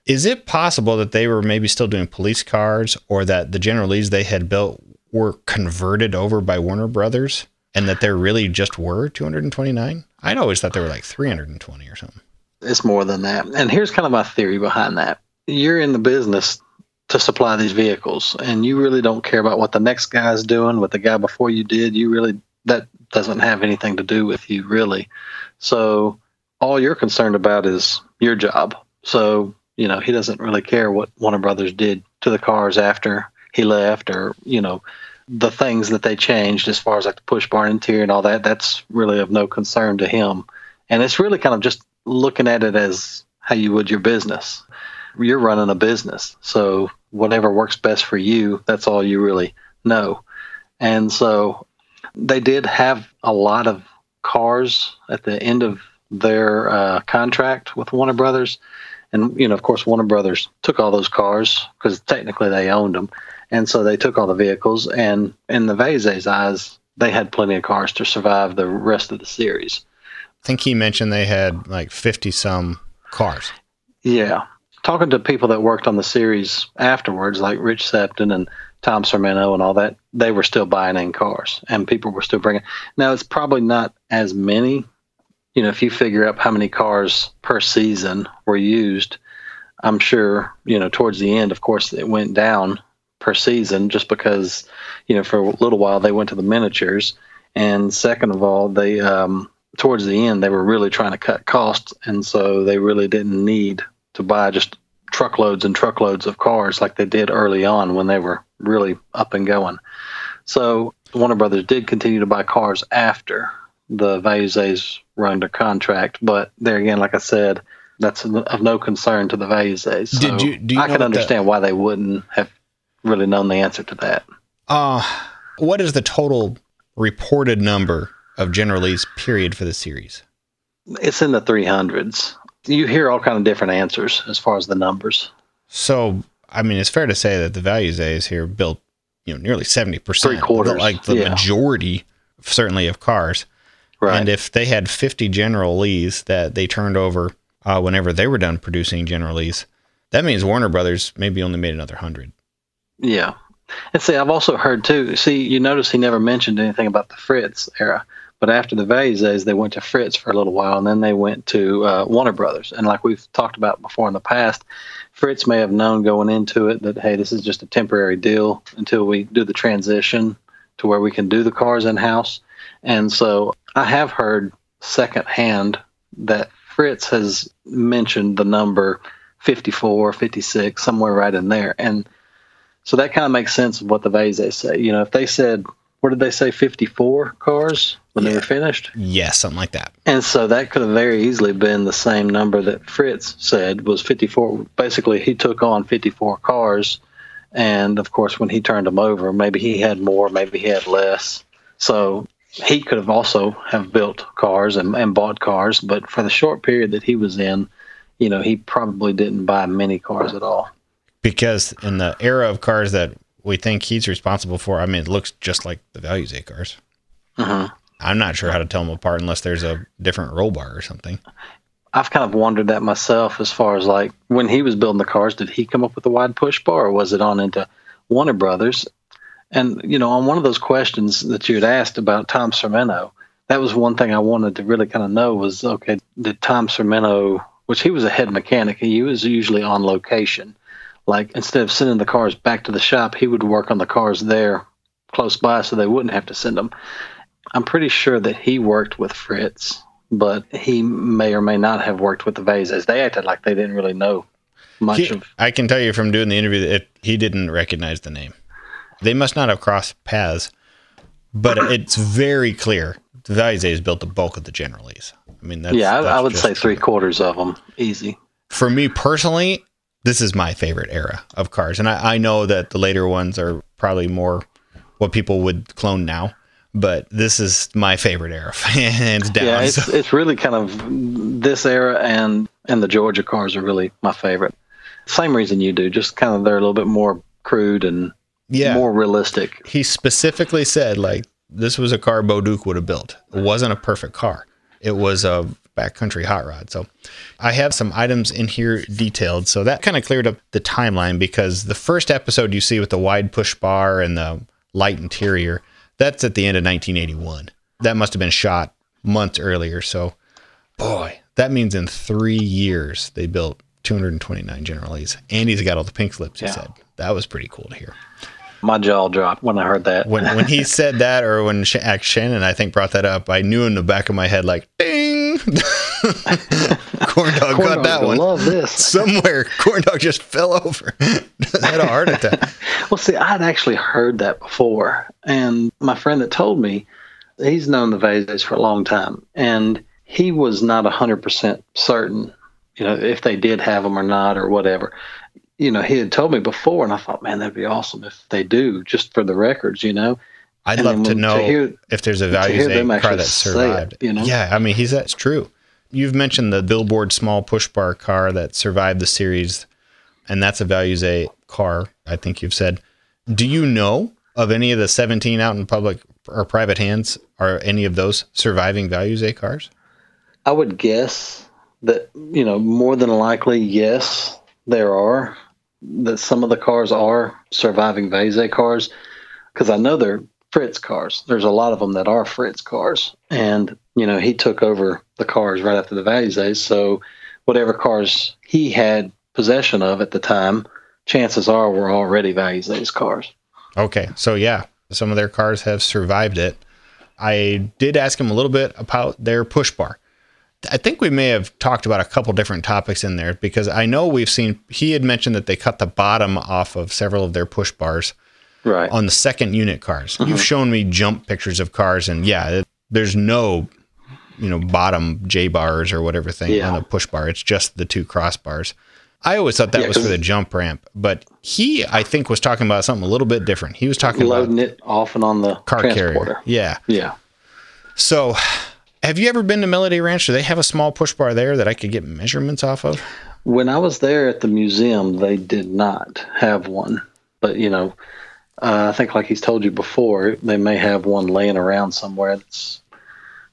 Is it possible that they were maybe still doing police cars, or that the General Lees they had built were converted over by Warner Brothers, and that there really just were 229? I'd always thought there were like 320 or something. It's more than that. And here's kind of my theory behind that. You're in the business to supply these vehicles, and you really don't care about what the next guy's doing, what the guy before you did. That doesn't have anything to do with you, really. So all you're concerned about is your job. So, he doesn't really care what Warner Brothers did to the cars after he left, or, the things that they changed as far as like the push bar interior and all that. That's really of no concern to him. And it's really kind of just looking at it as how you would your business. You're running a business. So whatever works best for you, that's all you really know. And so they did have a lot of cars at the end of their contract with Warner Brothers. And, of course, Warner Brothers took all those cars because technically they owned them. And so they took all the vehicles. And in the Veluzat's eyes, they had plenty of cars to survive the rest of the series. I think he mentioned they had like 50-some cars. Yeah. Talking to people that worked on the series afterwards, like Rich Septon and Tom Sermino and all that, they were still buying in cars, and people were still bringing. Now, it's probably not as many. If you figure up how many cars per season were used, I'm sure, towards the end, of course, it went down per season just because, for a little while they went to the miniatures. And second of all, they, towards the end, they were really trying to cut costs. And so they really didn't need to buy just truckloads and truckloads of cars like they did early on when they were really up and going. So Warner Brothers did continue to buy cars after the Veluzats were under contract, but there again, like I said, that's of no concern to the Veluzats. So do you I can understand why they wouldn't have really known the answer to that. What is the total reported number of General Lee's period for the series? It's in the 300s. You hear all kind of different answers as far as the numbers. So, I mean, it's fair to say that the Veluzats here built, nearly 70%, 3/4, like the majority, certainly, of cars. Right. And if they had 50 General Lees that they turned over whenever they were done producing General Lees, that means Warner Brothers maybe only made another 100. Yeah. And see, I've also heard too, you notice he never mentioned anything about the Fritz era, but after the Veluzats, they went to Fritz for a little while, and then they went to Warner Brothers. And like we've talked about before in the past, Fritz may have known going into it that, hey, this is just a temporary deal until we do the transition to where we can do the cars in-house. And so I have heard secondhand that Fritz has mentioned the number 54, 56, somewhere right in there. And so that kind of makes sense of what the Veluzats say. If they said, what did they say, 54 cars when they were finished? Yeah, something like that. And so that could have very easily been the same number that Fritz said was 54. Basically, he took on 54 cars. And, of course, when he turned them over, maybe he had more, maybe he had less. So he could have also have built cars and bought cars, but for the short period that he was in, he probably didn't buy many cars at all. Because in the era of cars that we think he's responsible for, I mean, it looks just like the Veluzat cars. Uh-huh. I'm not sure how to tell them apart unless there's a different roll bar or something. I've kind of wondered that myself as far as like when he was building the cars, did he come up with a wide push bar, or was it on into Warner Brothers? And, on one of those questions that you had asked about Tom Sermino, that was one thing I wanted to really kind of know was, okay, did Tom Sermino, which he was a head mechanic, he was usually on location. Like, instead of sending the cars back to the shop, he would work on the cars there close by so they wouldn't have to send them. I'm pretty sure that he worked with Fritz, but he may or may not have worked with the Veluzats. They acted like they didn't really know much of. I can tell you from doing the interview that he didn't recognize the name. They must not have crossed paths, but it's very clear the Veluzats built the bulk of the General Lees. I mean, I would say 3/4 of them, easy. For me personally, this is my favorite era of cars, and I know that the later ones are probably more what people would clone now, but this is my favorite era, hands down. Yeah, it's really kind of this era, and the Georgia cars are really my favorite. Same reason you do, just kind of they're a little bit more crude and more realistic. He specifically said, like, this was a car Bo Duke would have built. It wasn't a perfect car. It was a backcountry hot rod. So I have some items in here detailed. So that kind of cleared up the timeline, because the first episode you see with the wide push bar and the light interior, that's at the end of 1981. That must have been shot months earlier. So, boy, that means in 3 years they built 229 General Lees. Andy's got all the pink slips, he said. That was pretty cool to hear. My jaw dropped when I heard that. When he said that, or when Shannon, I think, brought that up, I knew in the back of my head, like, ding! Corndog got that one. Love this. Somewhere, Corndog just fell over. Had a heart attack. Well, see, I'd actually heard that before. And my friend that told me, he's known the Veluzats for a long time. And he was not 100% certain, if they did have them or not or whatever. He had told me before, and I thought, man, that'd be awesome if they do, just for the records, I'd love to know if there's a Veluzat car that survived. Yeah, I mean, that's true. You've mentioned the Billboard small push bar car that survived the series, and that's a Veluzat car, I think you've said. Do you know of any of the 17 out in public or private hands? Are any of those surviving Veluzat cars? I would guess that, more than likely, yes, there are. That some of the cars are surviving Veluzat cars, because I know they're Fritz cars. There's a lot of them that are Fritz cars. And, he took over the cars right after the Veluzats. So whatever cars he had possession of at the time, chances are were already Veluzat's cars. Okay. So, yeah, some of their cars have survived it. I did ask him a little bit about their push bar. I think we may have talked about a couple different topics in there, because I know he had mentioned that they cut the bottom off of several of their push bars on the second unit cars. Mm-hmm. You've shown me jump pictures of cars, and there's no, bottom J bars or whatever thing on the push bar. It's just the two crossbars. I always thought that was for the jump ramp, but he, I think, was talking about something a little bit different. He was talking about loading it off and on the car transporter. Carrier. Yeah. Yeah. So, have you ever been to Melody Ranch? Do they have a small push bar there that I could get measurements off of? When I was there at the museum, they did not have one. But, I think, like he's told you before, they may have one laying around somewhere that's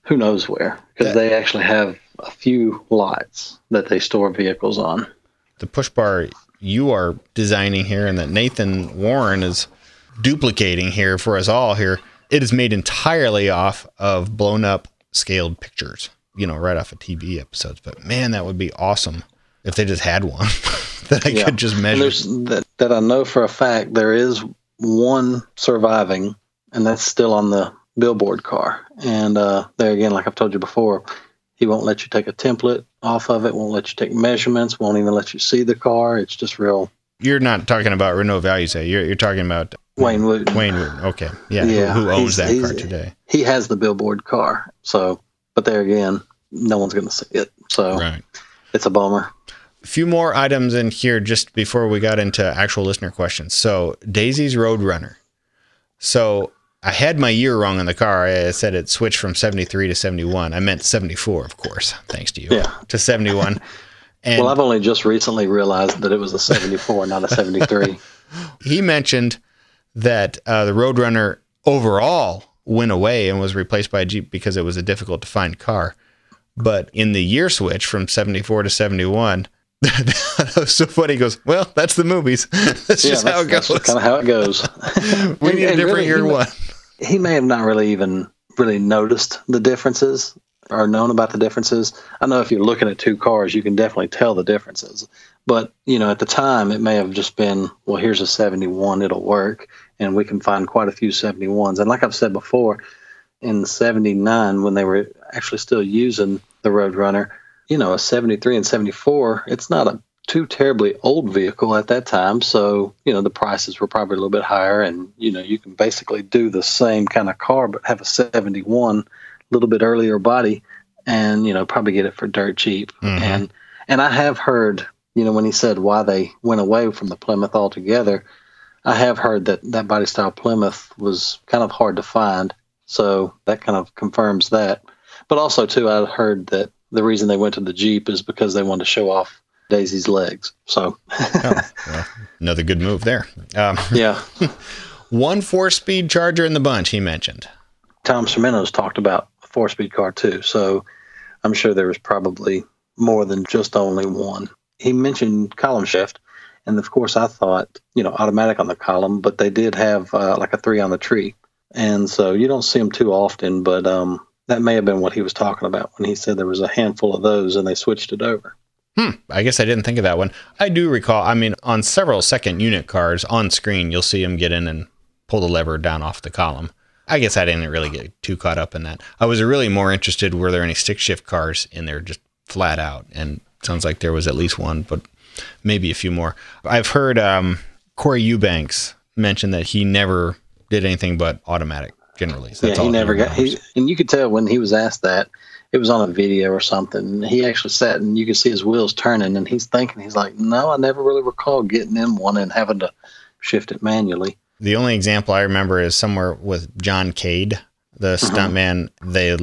who knows where. Because they actually have a few lots that they store vehicles on. The push bar you are designing here and that Nathan Warren is duplicating here for us all here, it is made entirely off of blown up scaled pictures, right off of TV episodes. But man, that would be awesome if they just had one that I could just measure. That I know for a fact there is one surviving, and that's still on the Billboard car. And there again, like I've told you before, he won't let you take a template off of it, won't let you take measurements, won't even let you see the car. It's just real. You're not talking about Renaud Veluzat. You're talking about Wayne Wooten. Wayne Wooten. Okay. Yeah. Who owns that car today? He has the Billboard car. So, but there again, no one's going to see it. So It's a bummer. A few more items in here just before we got into actual listener questions. So Daisy's Roadrunner. So I had my year wrong on the car. I said it switched from 73 to 71. I meant 74, of course, thanks to you, to 71. And well, I've only just recently realized that it was a 74, not a 73. He mentioned that the Roadrunner overall went away and was replaced by a Jeep because it was a difficult to find car. But in the year switch from 74 to 71, that was so funny. He goes, well, that's the movies. That's just how it goes. That's kind of how it goes. We need a different year one. He may have not really noticed the differences or known about the differences. I know if you're looking at two cars, you can definitely tell the differences. But, at the time, it may have just been, well, here's a 71, it'll work. And we can find quite a few 71s. And like I've said before, in 79, when they were actually still using the Roadrunner, a 73 and 74, it's not a too terribly old vehicle at that time. So, the prices were probably a little bit higher. And, you can basically do the same kind of car, but have a 71, a little bit earlier body, and, probably get it for dirt cheap. Mm-hmm. And I have heard, when he said why they went away from the Plymouth altogether, I have heard that body style Plymouth was kind of hard to find. So that kind of confirms that. But also, too, I heard that the reason they went to the Jeep is because they wanted to show off Daisy's legs. So another good move there. Yeah. One 4-speed Charger in the bunch, he mentioned. Tom Semino's talked about a 4-speed car, too. So I'm sure there was probably more than just only one. He mentioned column shift, and of course I thought, automatic on the column, but they did have like a 3 on the tree. And so you don't see them too often, but that may have been what he was talking about when he said there was a handful of those and they switched it over. I guess I didn't think of that one. I do recall, on several second unit cars on screen, you'll see them get in and pull the lever down off the column. I guess I didn't really get too caught up in that. I was really more interested, were there any stick shift cars in there just flat out? And it sounds like there was at least one, but maybe a few more. I've heard Corey Eubanks mention that he never did anything but automatic generally. So that's he never got, and you could tell when he was asked that, it was on a video or something. He actually sat and you could see his wheels turning, and he's like, no, I never really recall getting in one and having to shift it manually. The only example I remember is somewhere with John Cade, the stuntman. They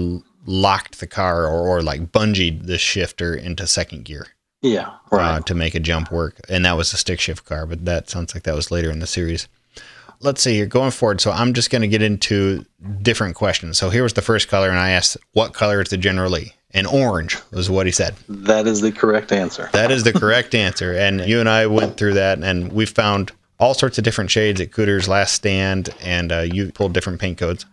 locked the car or like bungeed the shifter into second gear. Yeah, right. To make a jump work. And that was a stick shift car, but that sounds like that was later in the series. Let's see here, going forward. So I'm just going to get into different questions. So here was the first color, and I asked, what color is the General Lee? And orange was what he said. That is the correct answer. That is the correct answer. And you and I went through that, and we found all sorts of different shades at Cooter's Last Stand, and you pulled different paint codes.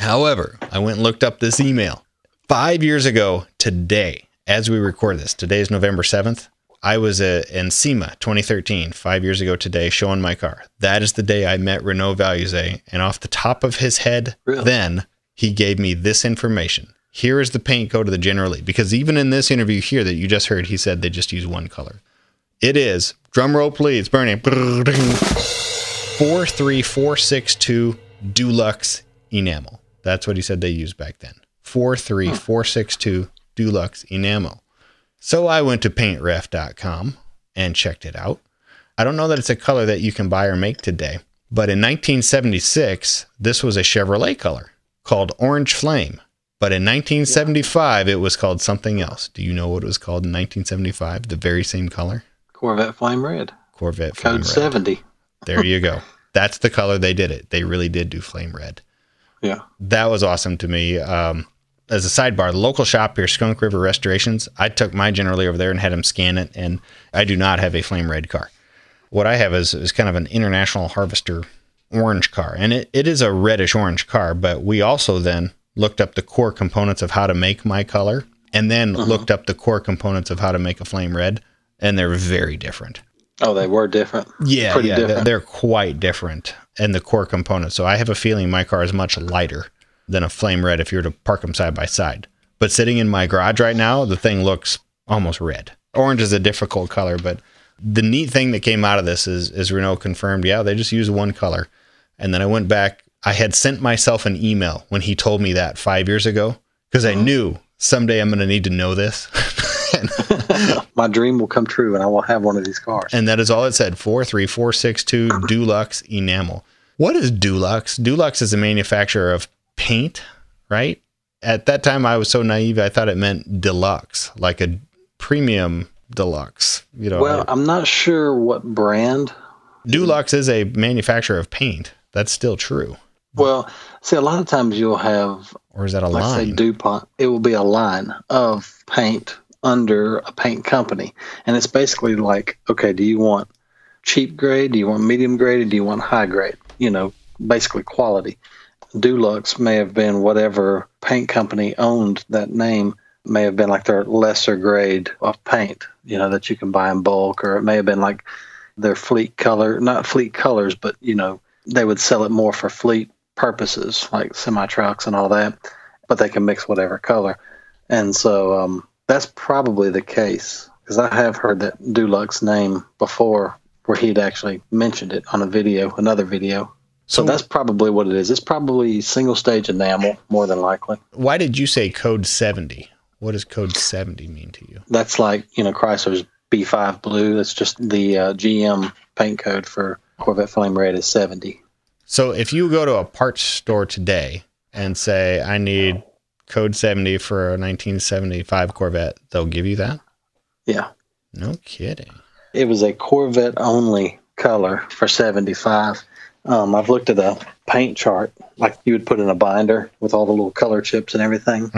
However, I went and looked up this email. 5 years ago today, as we record this, today is November 7th, I was in SEMA 2013, 5 years ago today, showing my car. That is the day I met Renaud Veluzat, and off the top of his head, then he gave me this information. Here is the paint code of the General Lee, because even in this interview here that you just heard, he said they just use one color. It is, drum roll please, Bernie, 43462 Dulux enamel. That's what he said they used back then. 43462 Dulux enamel. So I went to paintref.com and checked it out. I don't know that it's a color that you can buy or make today, but in 1976, this was a Chevrolet color called Orange Flame. But in 1975, it was called something else. Do you know what it was called in 1975? The very same color? Corvette Flame Red. Corvette Flame Red. Code 70. There you go. That's the color they did it. They really did do Flame Red. Yeah. That was awesome to me. As a sidebar, the local shop here, Skunk River Restorations, I took my General Lee over there and had him scan it, and I do not have a Flame Red car. What I have is kind of an International Harvester orange car, and it is a reddish orange car, but we also then looked up the core components of how to make my color, and then looked up the core components of how to make a Flame Red, and they're very different. Oh, they were different? Yeah, Pretty different. They're quite different in the core components. So I have a feeling my car is much lighter than a Flame Red if you were to park them side by side. But sitting in my garage right now, the thing looks almost red. Orange is a difficult color, but the neat thing that came out of this is Renault confirmed, yeah, they just use one color. And then I went back. I had sent myself an email when he told me that 5 years ago, because I knew someday I'm going to need to know this. My dream will come true, and I will have one of these cars. And that is all it said, 43462 Dulux enamel. What is Dulux? Dulux is a manufacturer of paint, right? At that time, I was so naive, I thought it meant deluxe, like a premium deluxe. Well, I'm not sure what brand. Dulux is a manufacturer of paint. That's still true. Well, see, a lot of times you'll have, or is that a like line? say DuPont, it will be a line of paint under a paint company. And it's basically like, okay, do you want cheap grade? Do you want medium grade? Or do you want high grade? Basically quality. Dulux may have been whatever paint company owned that name, may have been like their lesser grade of paint, that you can buy in bulk, or it may have been like their fleet color, not fleet colors, but, they would sell it more for fleet purposes, like semi-trucks and all that, but they can mix whatever color. And so that's probably the case, because I have heard that Dulux name before where he'd actually mentioned it on another video. So that's probably what it is. It's probably single stage enamel, more than likely. Why did you say code 70? What does code 70 mean to you? That's like, Chrysler's B5 blue. That's just the GM paint code for Corvette Flame Red is 70. So if you go to a parts store today and say, I need code 70 for a 1975 Corvette, they'll give you that? Yeah. No kidding. It was a Corvette only color for 75. I've looked at a paint chart like you would put in a binder with all the little color chips and everything.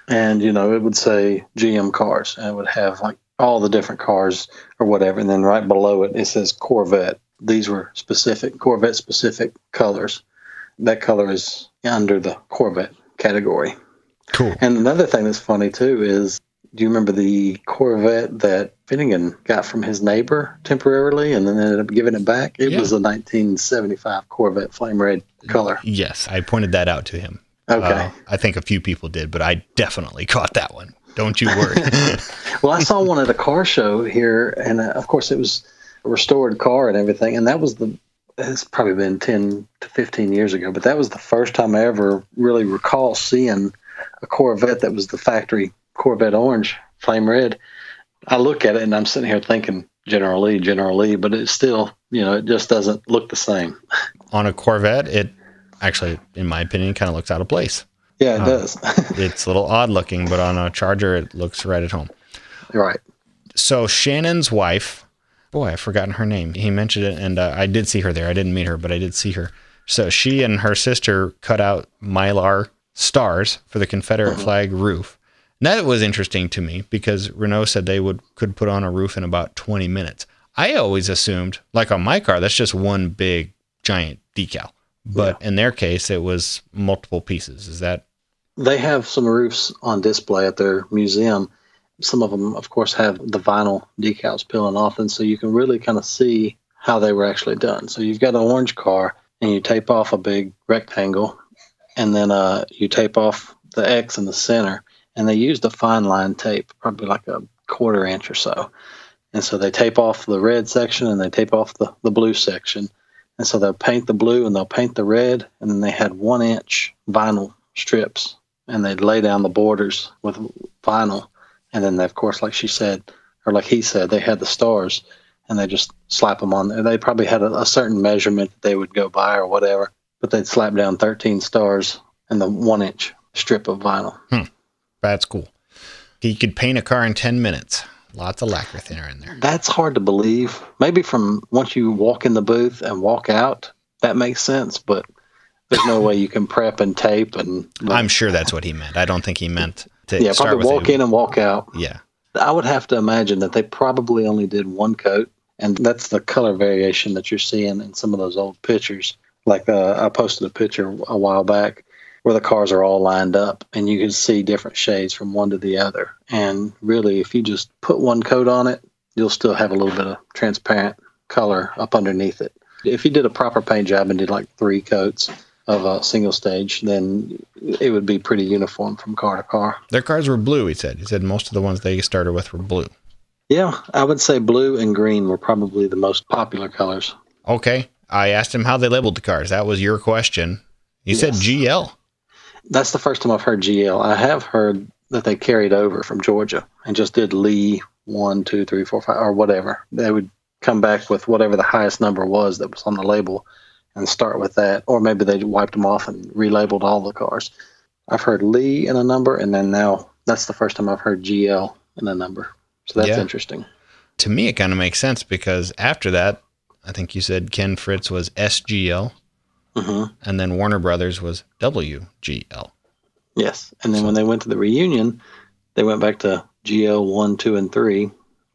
And, you know, it would say GM cars, and it would have like all the different cars or whatever. And then right below it, it says Corvette. These were specific Corvette specific colors. That color is under the Corvette category. Cool. And another thing that's funny too is, do you remember the Corvette that Finnegan got from his neighbor temporarily and then ended up giving it back? It was a 1975 Corvette flame red color. Yes, I pointed that out to him. Okay. I think a few people did, but I definitely caught that one. Don't you worry. Well, I saw one at a car show here, and of course it was a restored car and everything, and that was it's probably been 10 to 15 years ago, but that was the first time I ever really recall seeing a Corvette that was the factory Corvette orange, flame red. I look at it and I'm sitting here thinking General Lee, but it's still, you know, it just doesn't look the same. On a Corvette, it actually, in my opinion, kind of looks out of place. Yeah, it does. It's a little odd looking, but on a Charger, it looks right at home. Right. So Shannon's wife, boy, I've forgotten her name. He mentioned it, and I did see her there. I didn't meet her, but I did see her. So she and her sister cut out Mylar stars for the Confederate flag roof. And that was interesting to me because Renault said they could put on a roof in about 20 minutes. I always assumed, like on my car, that's just one big, giant decal. But in their case, it was multiple pieces. Is that? They have some roofs on display at their museum. Some of them, of course, have the vinyl decals peeling off, and so you can really kind of see how they were actually done. So you've got an orange car, and you tape off a big rectangle, and then you tape off the X in the center, and they used a fine line tape, probably like a 1/4 inch or so. And so they tape off the red section, and they tape off the blue section. And so they'll paint the blue, and they'll paint the red, and then they had 1-inch vinyl strips, and they'd lay down the borders with vinyl. And then, of course, like she said, or like he said, they had the stars, and they just slap them on there. They probably had a certain measurement that they would go by or whatever, but they'd slap down 13 stars and the 1-inch strip of vinyl. That's cool. He could paint a car in 10 minutes. Lots of lacquer thinner in there. That's hard to believe. Maybe from once you walk in the booth and walk out, that makes sense, but there's no way you can prep and tape. And I'm sure that's what he meant. I don't think he meant to start probably with walk in and walk out. Yeah. I would have to imagine that they probably only did one coat, and that's the color variation that you're seeing in some of those old pictures. Like I posted a picture a while back where the cars are all lined up, and you can see different shades from one to the other. And really, if you just put one coat on it, you'll still have a little bit of transparent color up underneath it. If you did a proper paint job and did like 3 coats of a single stage, then it would be pretty uniform from car to car. Their cars were blue, he said. He said most of the ones they started with were blue. Yeah, I would say blue and green were probably the most popular colors. Okay. I asked him how they labeled the cars. That was your question. You said GL. That's the first time I've heard GL. I have heard that they carried over from Georgia and just did Lee 1, 2, 3, 4, 5, or whatever. They would come back with whatever the highest number was that was on the label and start with that. Or maybe they wiped them off and relabeled all the cars. I've heard Lee in a number, and then now that's the first time I've heard GL in a number. So that's interesting. To me, it kind of makes sense because after that, I think you said Ken Fritz was SGL. And then Warner Brothers was WGL. Yes. And then when they went to the reunion, they went back to GL 1, 2, and 3.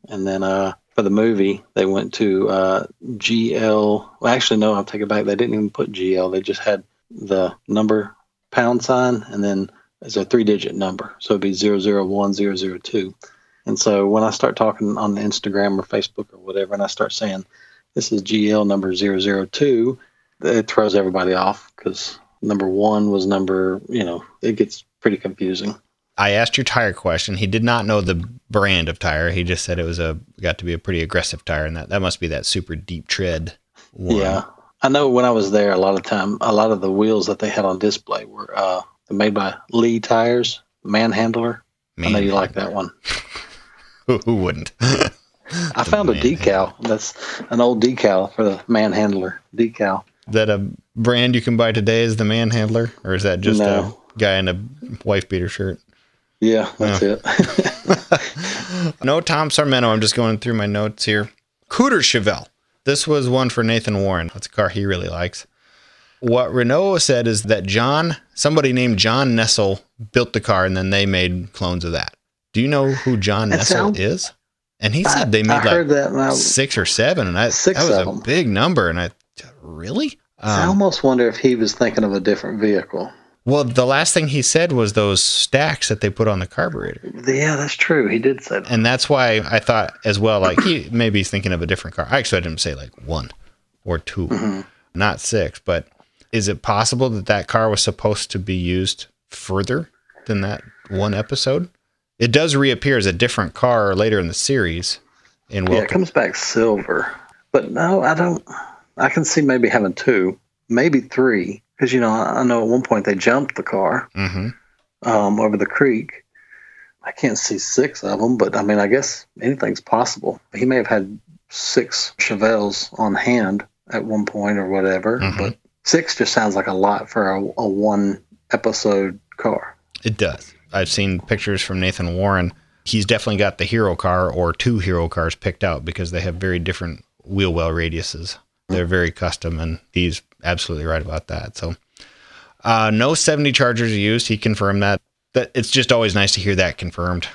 And then for the movie, they went to GL. Well, actually, no, I'll take it back. They didn't even put GL. They just had the number £, and then it's a 3-digit number. So it'd be 001002. And so when I start talking on Instagram or Facebook or whatever, and I start saying, this is GL number 002, it throws everybody off because number 1 was number, it gets pretty confusing. I asked your tire question. He did not know the brand of tire. He just said it was got to be a pretty aggressive tire, and that must be that super deep tread one. Yeah. I know when I was there, a lot of the wheels that they had on display were made by Lee Tires, Manhandler. I know you like that one. Who wouldn't? I found a decal. That's an old decal for the Manhandler decal. Is that a brand you can buy today as the Manhandler? Or is that just a guy in a wife beater shirt? Yeah, that's it. No Tom Sarmento. I'm just going through my notes here. Cooter Chevelle. This was one for Nathan Warren. That's a car he really likes. What Renaud said is that somebody named John Nessel built the car, and then they made clones of that. Do you know who John Nessel is? And he said they made like 6 or 7, and that was a big number. And really? I almost wonder if he was thinking of a different vehicle. Well, the last thing he said was those stacks that they put on the carburetor. Yeah, that's true. He did say that. And that's why I thought as well, like he maybe he's thinking of a different car. I expected him to say like 1 or 2, not 6. But is it possible that car was supposed to be used further than that one episode? It does reappear as a different car later in the series. Yeah, it comes back silver. But no, I don't. I can see maybe having 2, maybe 3. Because, I know at one point they jumped the car over the creek. I can't see 6 of them, but I guess anything's possible. He may have had 6 Chevelles on hand at one point or whatever, but 6 just sounds like a lot for a 1-episode car. It does. I've seen pictures from Nathan Warren. He's definitely got the hero car or 2 hero cars picked out because they have very different wheel well radiuses. They're very custom, and he's absolutely right about that. So no 70 Chargers used. He confirmed that. It's just always nice to hear that confirmed.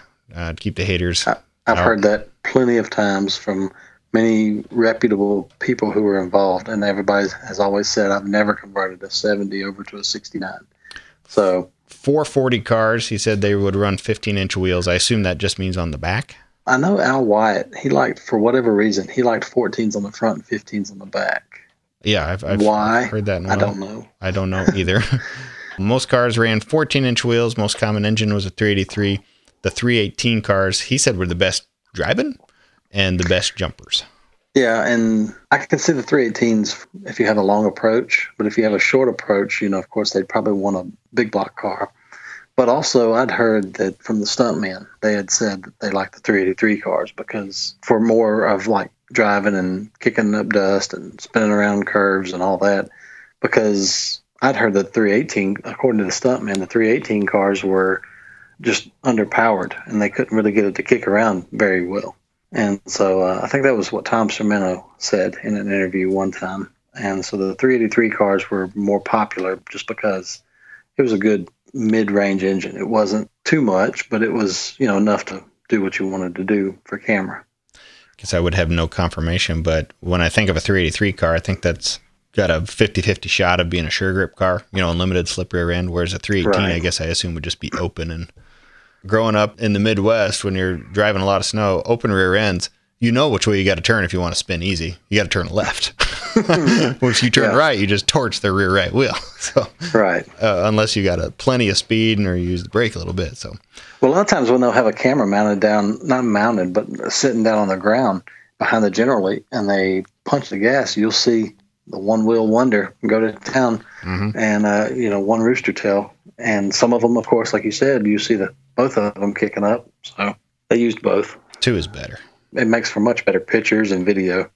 Keep the haters. I've heard that plenty of times from many reputable people who were involved, and everybody has always said, I've never converted a 70 over to a 69. So 440 cars, he said they would run 15-inch wheels. I assume that just means on the back. I know Al Wyatt, for whatever reason, he liked 14s on the front and 15s on the back. Yeah, I've heard that. I don't know. I don't know either. Most cars ran 14-inch wheels. Most common engine was a 383. The 318 cars, he said, were the best driving and the best jumpers. Yeah, and I can see the 318s if you have a long approach. But if you have a short approach, of course, they'd probably want a big block car. But also, I'd heard that from the stuntmen, they had said that they liked the 383 cars because for more of like driving and kicking up dust and spinning around curves and all that. Because I'd heard that 318, according to the stuntmen, the 318 cars were just underpowered and they couldn't really get it to kick around very well. And so I think that was what Tom Sermino said in an interview one time. And so the 383 cars were more popular just because it was a good mid-range engine. It wasn't too much, but it was, enough to do what you wanted to do for camera. Guess I would have no confirmation, but when I think of a 383 car, I think that's got a 50-50 shot of being a sure grip car, unlimited slip rear end, whereas a 318, I guess I assume would just be open. And growing up in the Midwest, when you're driving a lot of snow, open rear ends, which way you got to turn if you want to spin easy. You got to turn left. Well, if you turn right, you just torch the rear right wheel. So unless you got plenty of speed or you use the brake a little bit. So well, a lot of times when they'll have a camera mounted down, not mounted, but sitting down on the ground behind the general lead, and they punch the gas, you'll see the one wheel wonder go to town, and one rooster tail, and some of them, of course, like you said, you see both of them kicking up. So they used both. 2 is better. It makes for much better pictures and video.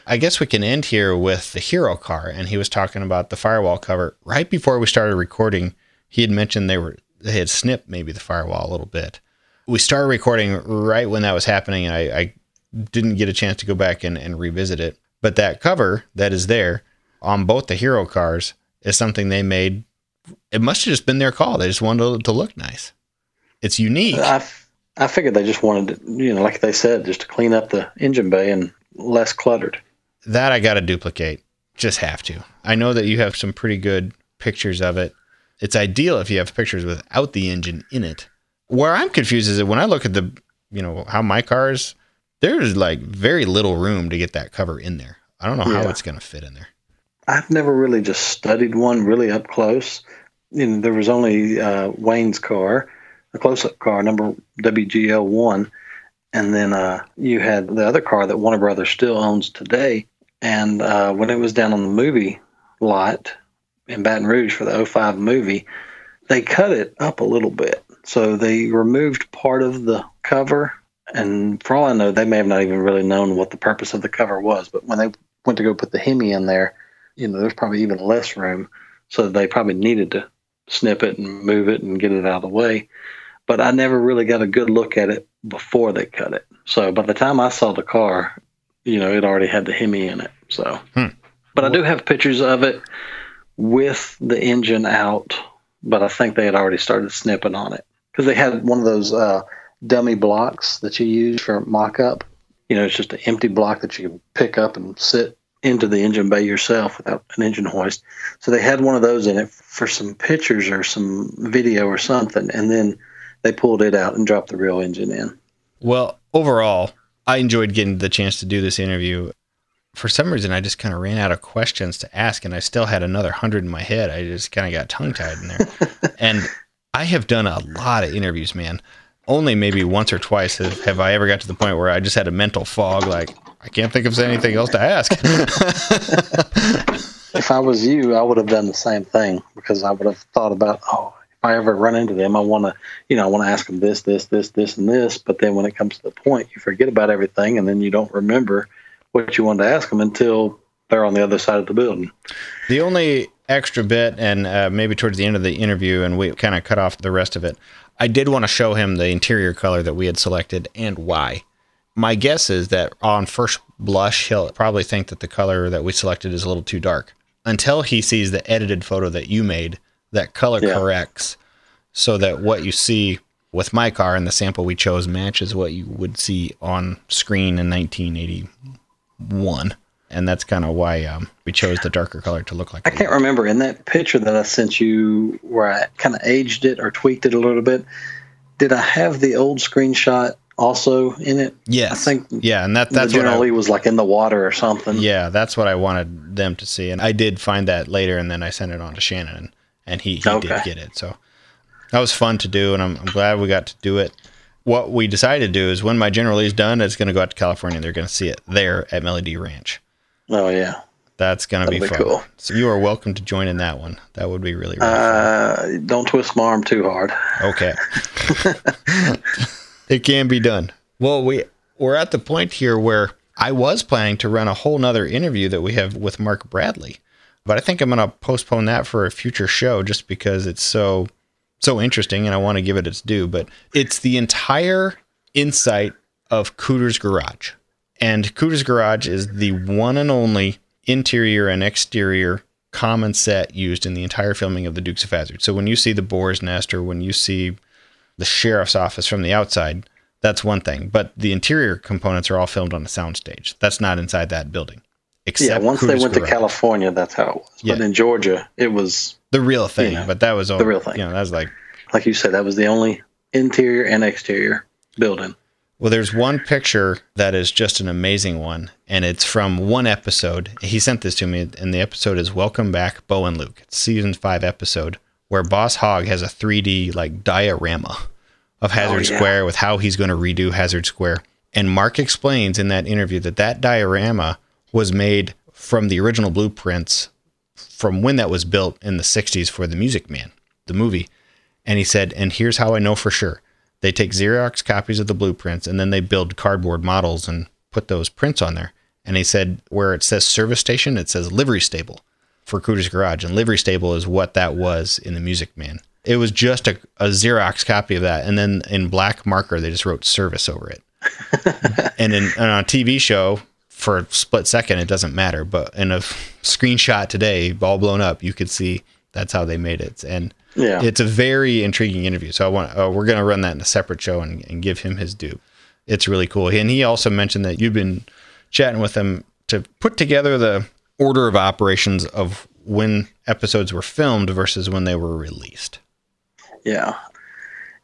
I guess we can end here with the hero car, and he was talking about the firewall cover. Right before we started recording, he had mentioned they had snipped maybe the firewall a little bit. We started recording right when that was happening, and I didn't get a chance to go back and revisit it. But that cover that is there on both the hero cars is something they made. It must have just been their call. They just wanted it to look nice. It's unique. I figured they just wanted, like they said, just to clean up the engine bay and less cluttered. That I got to duplicate. Just have to. I know that you have some pretty good pictures of it. It's ideal if you have pictures without the engine in it. Where I'm confused is that when I look at how my cars, there's like very little room to get that cover in there. I don't know how it's going to fit in there. I've never really just studied one really up close. There was only Wayne's car, a close-up car, number WGL1. And then you had the other car that Warner Brothers still owns today. And when it was down on the movie lot in Baton Rouge for the 2005 movie, they cut it up a little bit. So they removed part of the cover. And for all I know, they may have not even really known what the purpose of the cover was. But when they went to go put the Hemi in there, there's probably even less room. So they probably needed to snip it and move it and get it out of the way. But I never really got a good look at it before they cut it. So by the time I saw the car, it already had the Hemi in it. So, but I do have pictures of it with the engine out, but I think they had already started snipping on it because they had one of those dummy blocks that you use for mock-up. It's just an empty block that you can pick up and sit into the engine bay yourself without an engine hoist. So they had one of those in it for some pictures or some video or something, and then they pulled it out and dropped the real engine in. Well, overall, I enjoyed getting the chance to do this interview. For some reason, I just kind of ran out of questions to ask, and I still had another 100 in my head. I just kind of got tongue-tied in there. And I have done a lot of interviews, man. Only maybe once or twice have I ever got to the point where I just had a mental fog, like, I can't think of anything else to ask. If I was you, I would have done the same thing, because I would have thought about, if I ever run into them, I want to ask them this, and this. But then when it comes to the point, you forget about everything, and then you don't remember what you wanted to ask them until they're on the other side of the building. The only extra bit, and maybe towards the end of the interview, and we kind of cut off the rest of it, I did want to show him the interior color that we had selected and why. My guess is that on first blush, he'll probably think that the color that we selected is a little too dark. Until he sees the edited photo that you made, that color corrects so that what you see with my car and the sample we chose matches what you would see on screen in 1981. And that's kind of why we chose the darker color to look like. I can't remember. In that picture that I sent you where I kind of aged it or tweaked it a little bit, did I have the old screenshot also in it? Yes. I think and that's what generally was like in the water or something. Yeah, that's what I wanted them to see. And I did find that later, and then I sent it on to Shannon, and he did get it. So that was fun to do, and I'm glad we got to do it. What we decided to do is when my General Lee's done, it's going to go out to California. They're going to see it there at Melody Ranch. Oh, yeah. That's going to be fun. Cool. So you are welcome to join in that one. That would be really, really fun. Don't twist my arm too hard. Okay. It can be done. Well, we're at the point here where I was planning to run a whole nother interview that we have with Mark Bradley, but I think I'm going to postpone that for a future show just because it's so interesting and I want to give it its due. But it's the entire insight of Cooter's Garage. And Cooter's Garage is the one and only interior and exterior common set used in the entire filming of the Dukes of Hazzard. So when you see the Boar's Nest or when you see the sheriff's office from the outside, that's one thing. But the interior components are all filmed on a soundstage. That's not inside that building. Except once Cooter's they went Garage. To California, that's how it was. But in Georgia, it was the real thing. But that was all the real thing. That was like you said, that was the only interior and exterior building. Well, there's one picture that is just an amazing one, and it's from one episode. He sent this to me, and the episode is Welcome Back, Bo and Luke. It's season 5 episode where Boss Hogg has a 3D diorama of Hazzard Square with how he's going to redo Hazzard Square. And Mark explains in that interview that diorama was made from the original blueprints from when that was built in the 60s for The Music Man, the movie. And he said, and here's how I know for sure. They take Xerox copies of the blueprints and then they build cardboard models and put those prints on there. And he said where it says service station, it says livery stable for Cooter's Garage. And livery stable is what that was in The Music Man. It was just a Xerox copy of that. And then in black marker, they just wrote service over it. And on a TV show, for a split second, it doesn't matter. But in a screenshot today, all blown up, you could see that's how they made it. And it's a very intriguing interview. So we're going to run that in a separate show and give him his due. It's really cool. And he also mentioned that you've been chatting with him to put together the order of operations of when episodes were filmed versus when they were released. Yeah.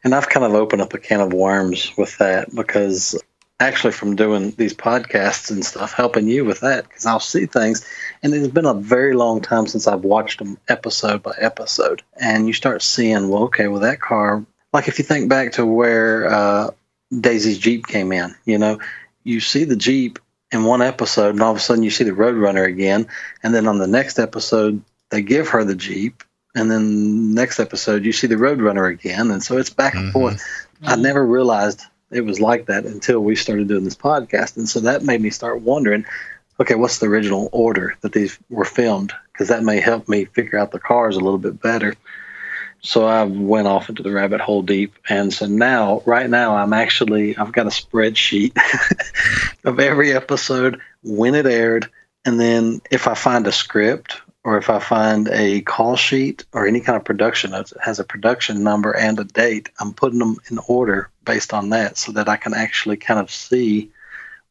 And I've kind of opened up a can of worms with that because actually from doing these podcasts and stuff, helping you with that, because I'll see things. And it's been a very long time since I've watched them episode by episode. And you start seeing, that car, like if you think back to where Daisy's Jeep came in, you see the Jeep in one episode and all of a sudden you see the Roadrunner again. And then on the next episode, they give her the Jeep. And then next episode, you see the Roadrunner again. And so it's back and forth. I never realized it was like that until we started doing this podcast. And so that made me start wondering, okay, what's the original order that these were filmed? Because that may help me figure out the cars a little bit better. So I went off into the rabbit hole deep. And so right now, I've got a spreadsheet of every episode, when it aired. And then if I find a script or if I find a call sheet or any kind of production notes that has a production number and a date, I'm putting them in order based on that so that I can actually kind of see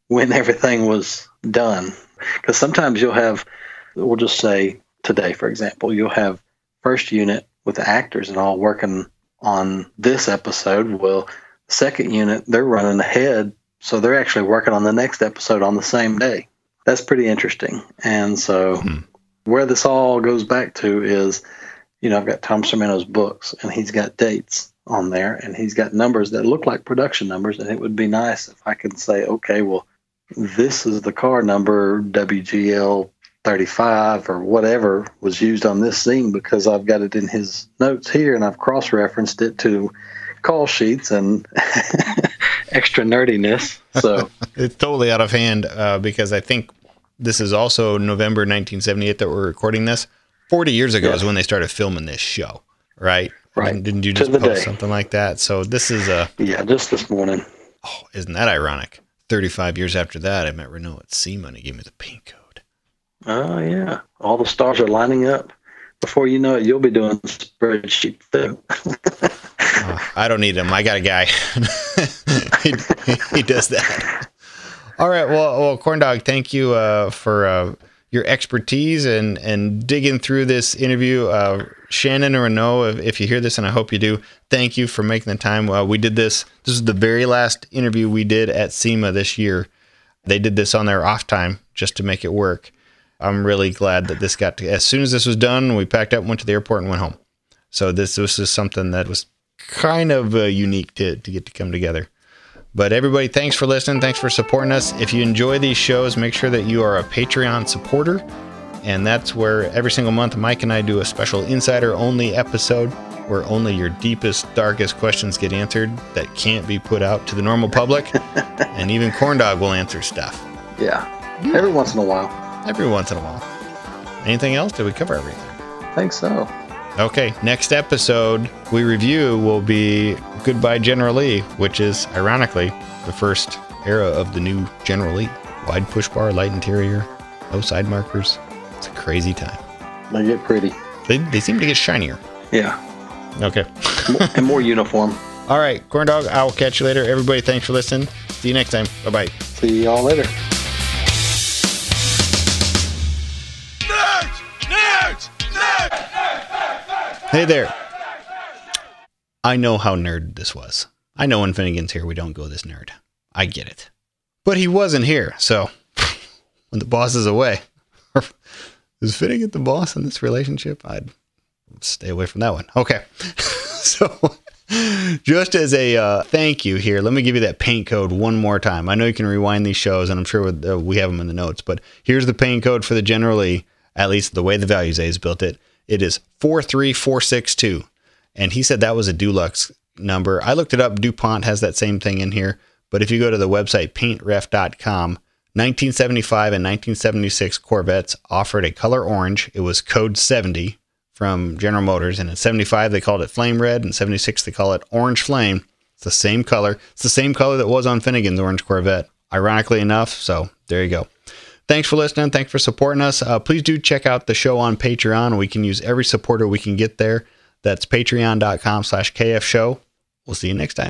when everything was done. Because sometimes you'll have, we'll just say today, for example, you'll have first unit with the actors and all working on this episode. Well, the second unit, they're running ahead, so they're actually working on the next episode on the same day. That's pretty interesting. And so where this all goes back to is, I've got Tom Sermino's books, and he's got dates on there, and he's got numbers that look like production numbers, and it would be nice if I could say, okay, well, this is the car number WGL 35 or whatever was used on this scene because I've got it in his notes here, and I've cross-referenced it to call sheets and extra nerdiness. So it's totally out of hand because I think this is also November 1978 that we're recording this. 40 years ago is when they started filming this show, right? Right. Didn't you just post something like that? So this is just this morning. Oh, isn't that ironic? 35 years after that, I met Renaud at SEMA, and he gave me the paint code. Oh, yeah. All the stars are lining up. Before you know it, you'll be doing spreadsheets too. I don't need him. I got a guy. he does that. All right. Well, Corndog, thank you for your expertise and digging through this interview. Shannon or Renaud, if you hear this, and I hope you do, thank you for making the time. We did this. This is the very last interview we did at SEMA this year. They did this on their off time just to make it work. I'm really glad that this got to, as soon as this was done, we packed up, went to the airport, and went home. So this is something that was kind of unique to get to come together. But everybody, thanks for listening. Thanks for supporting us. If you enjoy these shows, make sure that you are a Patreon supporter. And that's where every single month, Mike and I do a special insider-only episode where only your deepest, darkest questions get answered that can't be put out to the normal public. And even Corndog will answer stuff. Yeah. Every once in a while. Every once in a while. Anything else? Did we cover everything? I think so. Okay, next episode we review will be Goodbye General Lee, which is, ironically, the first era of the new General Lee. Wide push bar, light interior, no side markers. It's a crazy time. They get pretty. They seem to get shinier. Yeah. Okay. And more uniform. All right, Corndog, I will catch you later. Everybody, thanks for listening. See you next time. Bye-bye. See y'all later. Hey there. I know how nerd this was. I know when Finnegan's here, we don't go this nerd. I get it. But he wasn't here, so when the boss is away, is Finnegan the boss in this relationship? I'd stay away from that one. Okay. So just as a thank you here, let me give you that paint code one more time. I know you can rewind these shows, and I'm sure we have them in the notes, but here's the paint code for the General Lee, at least the way the Values A's built it. It is 43462. And he said that was a Dulux number. I looked it up. DuPont has that same thing in here. But if you go to the website paintref.com, 1975 and 1976 Corvettes offered a color orange. It was code 70 from General Motors. And in 75, they called it flame red. In 76, they call it orange flame. It's the same color. It's the same color that was on Finnegan's orange Corvette, ironically enough. So there you go. Thanks for listening. Thanks for supporting us. Please do check out the show on Patreon. We can use every supporter we can get there. That's patreon.com/KF show. We'll see you next time.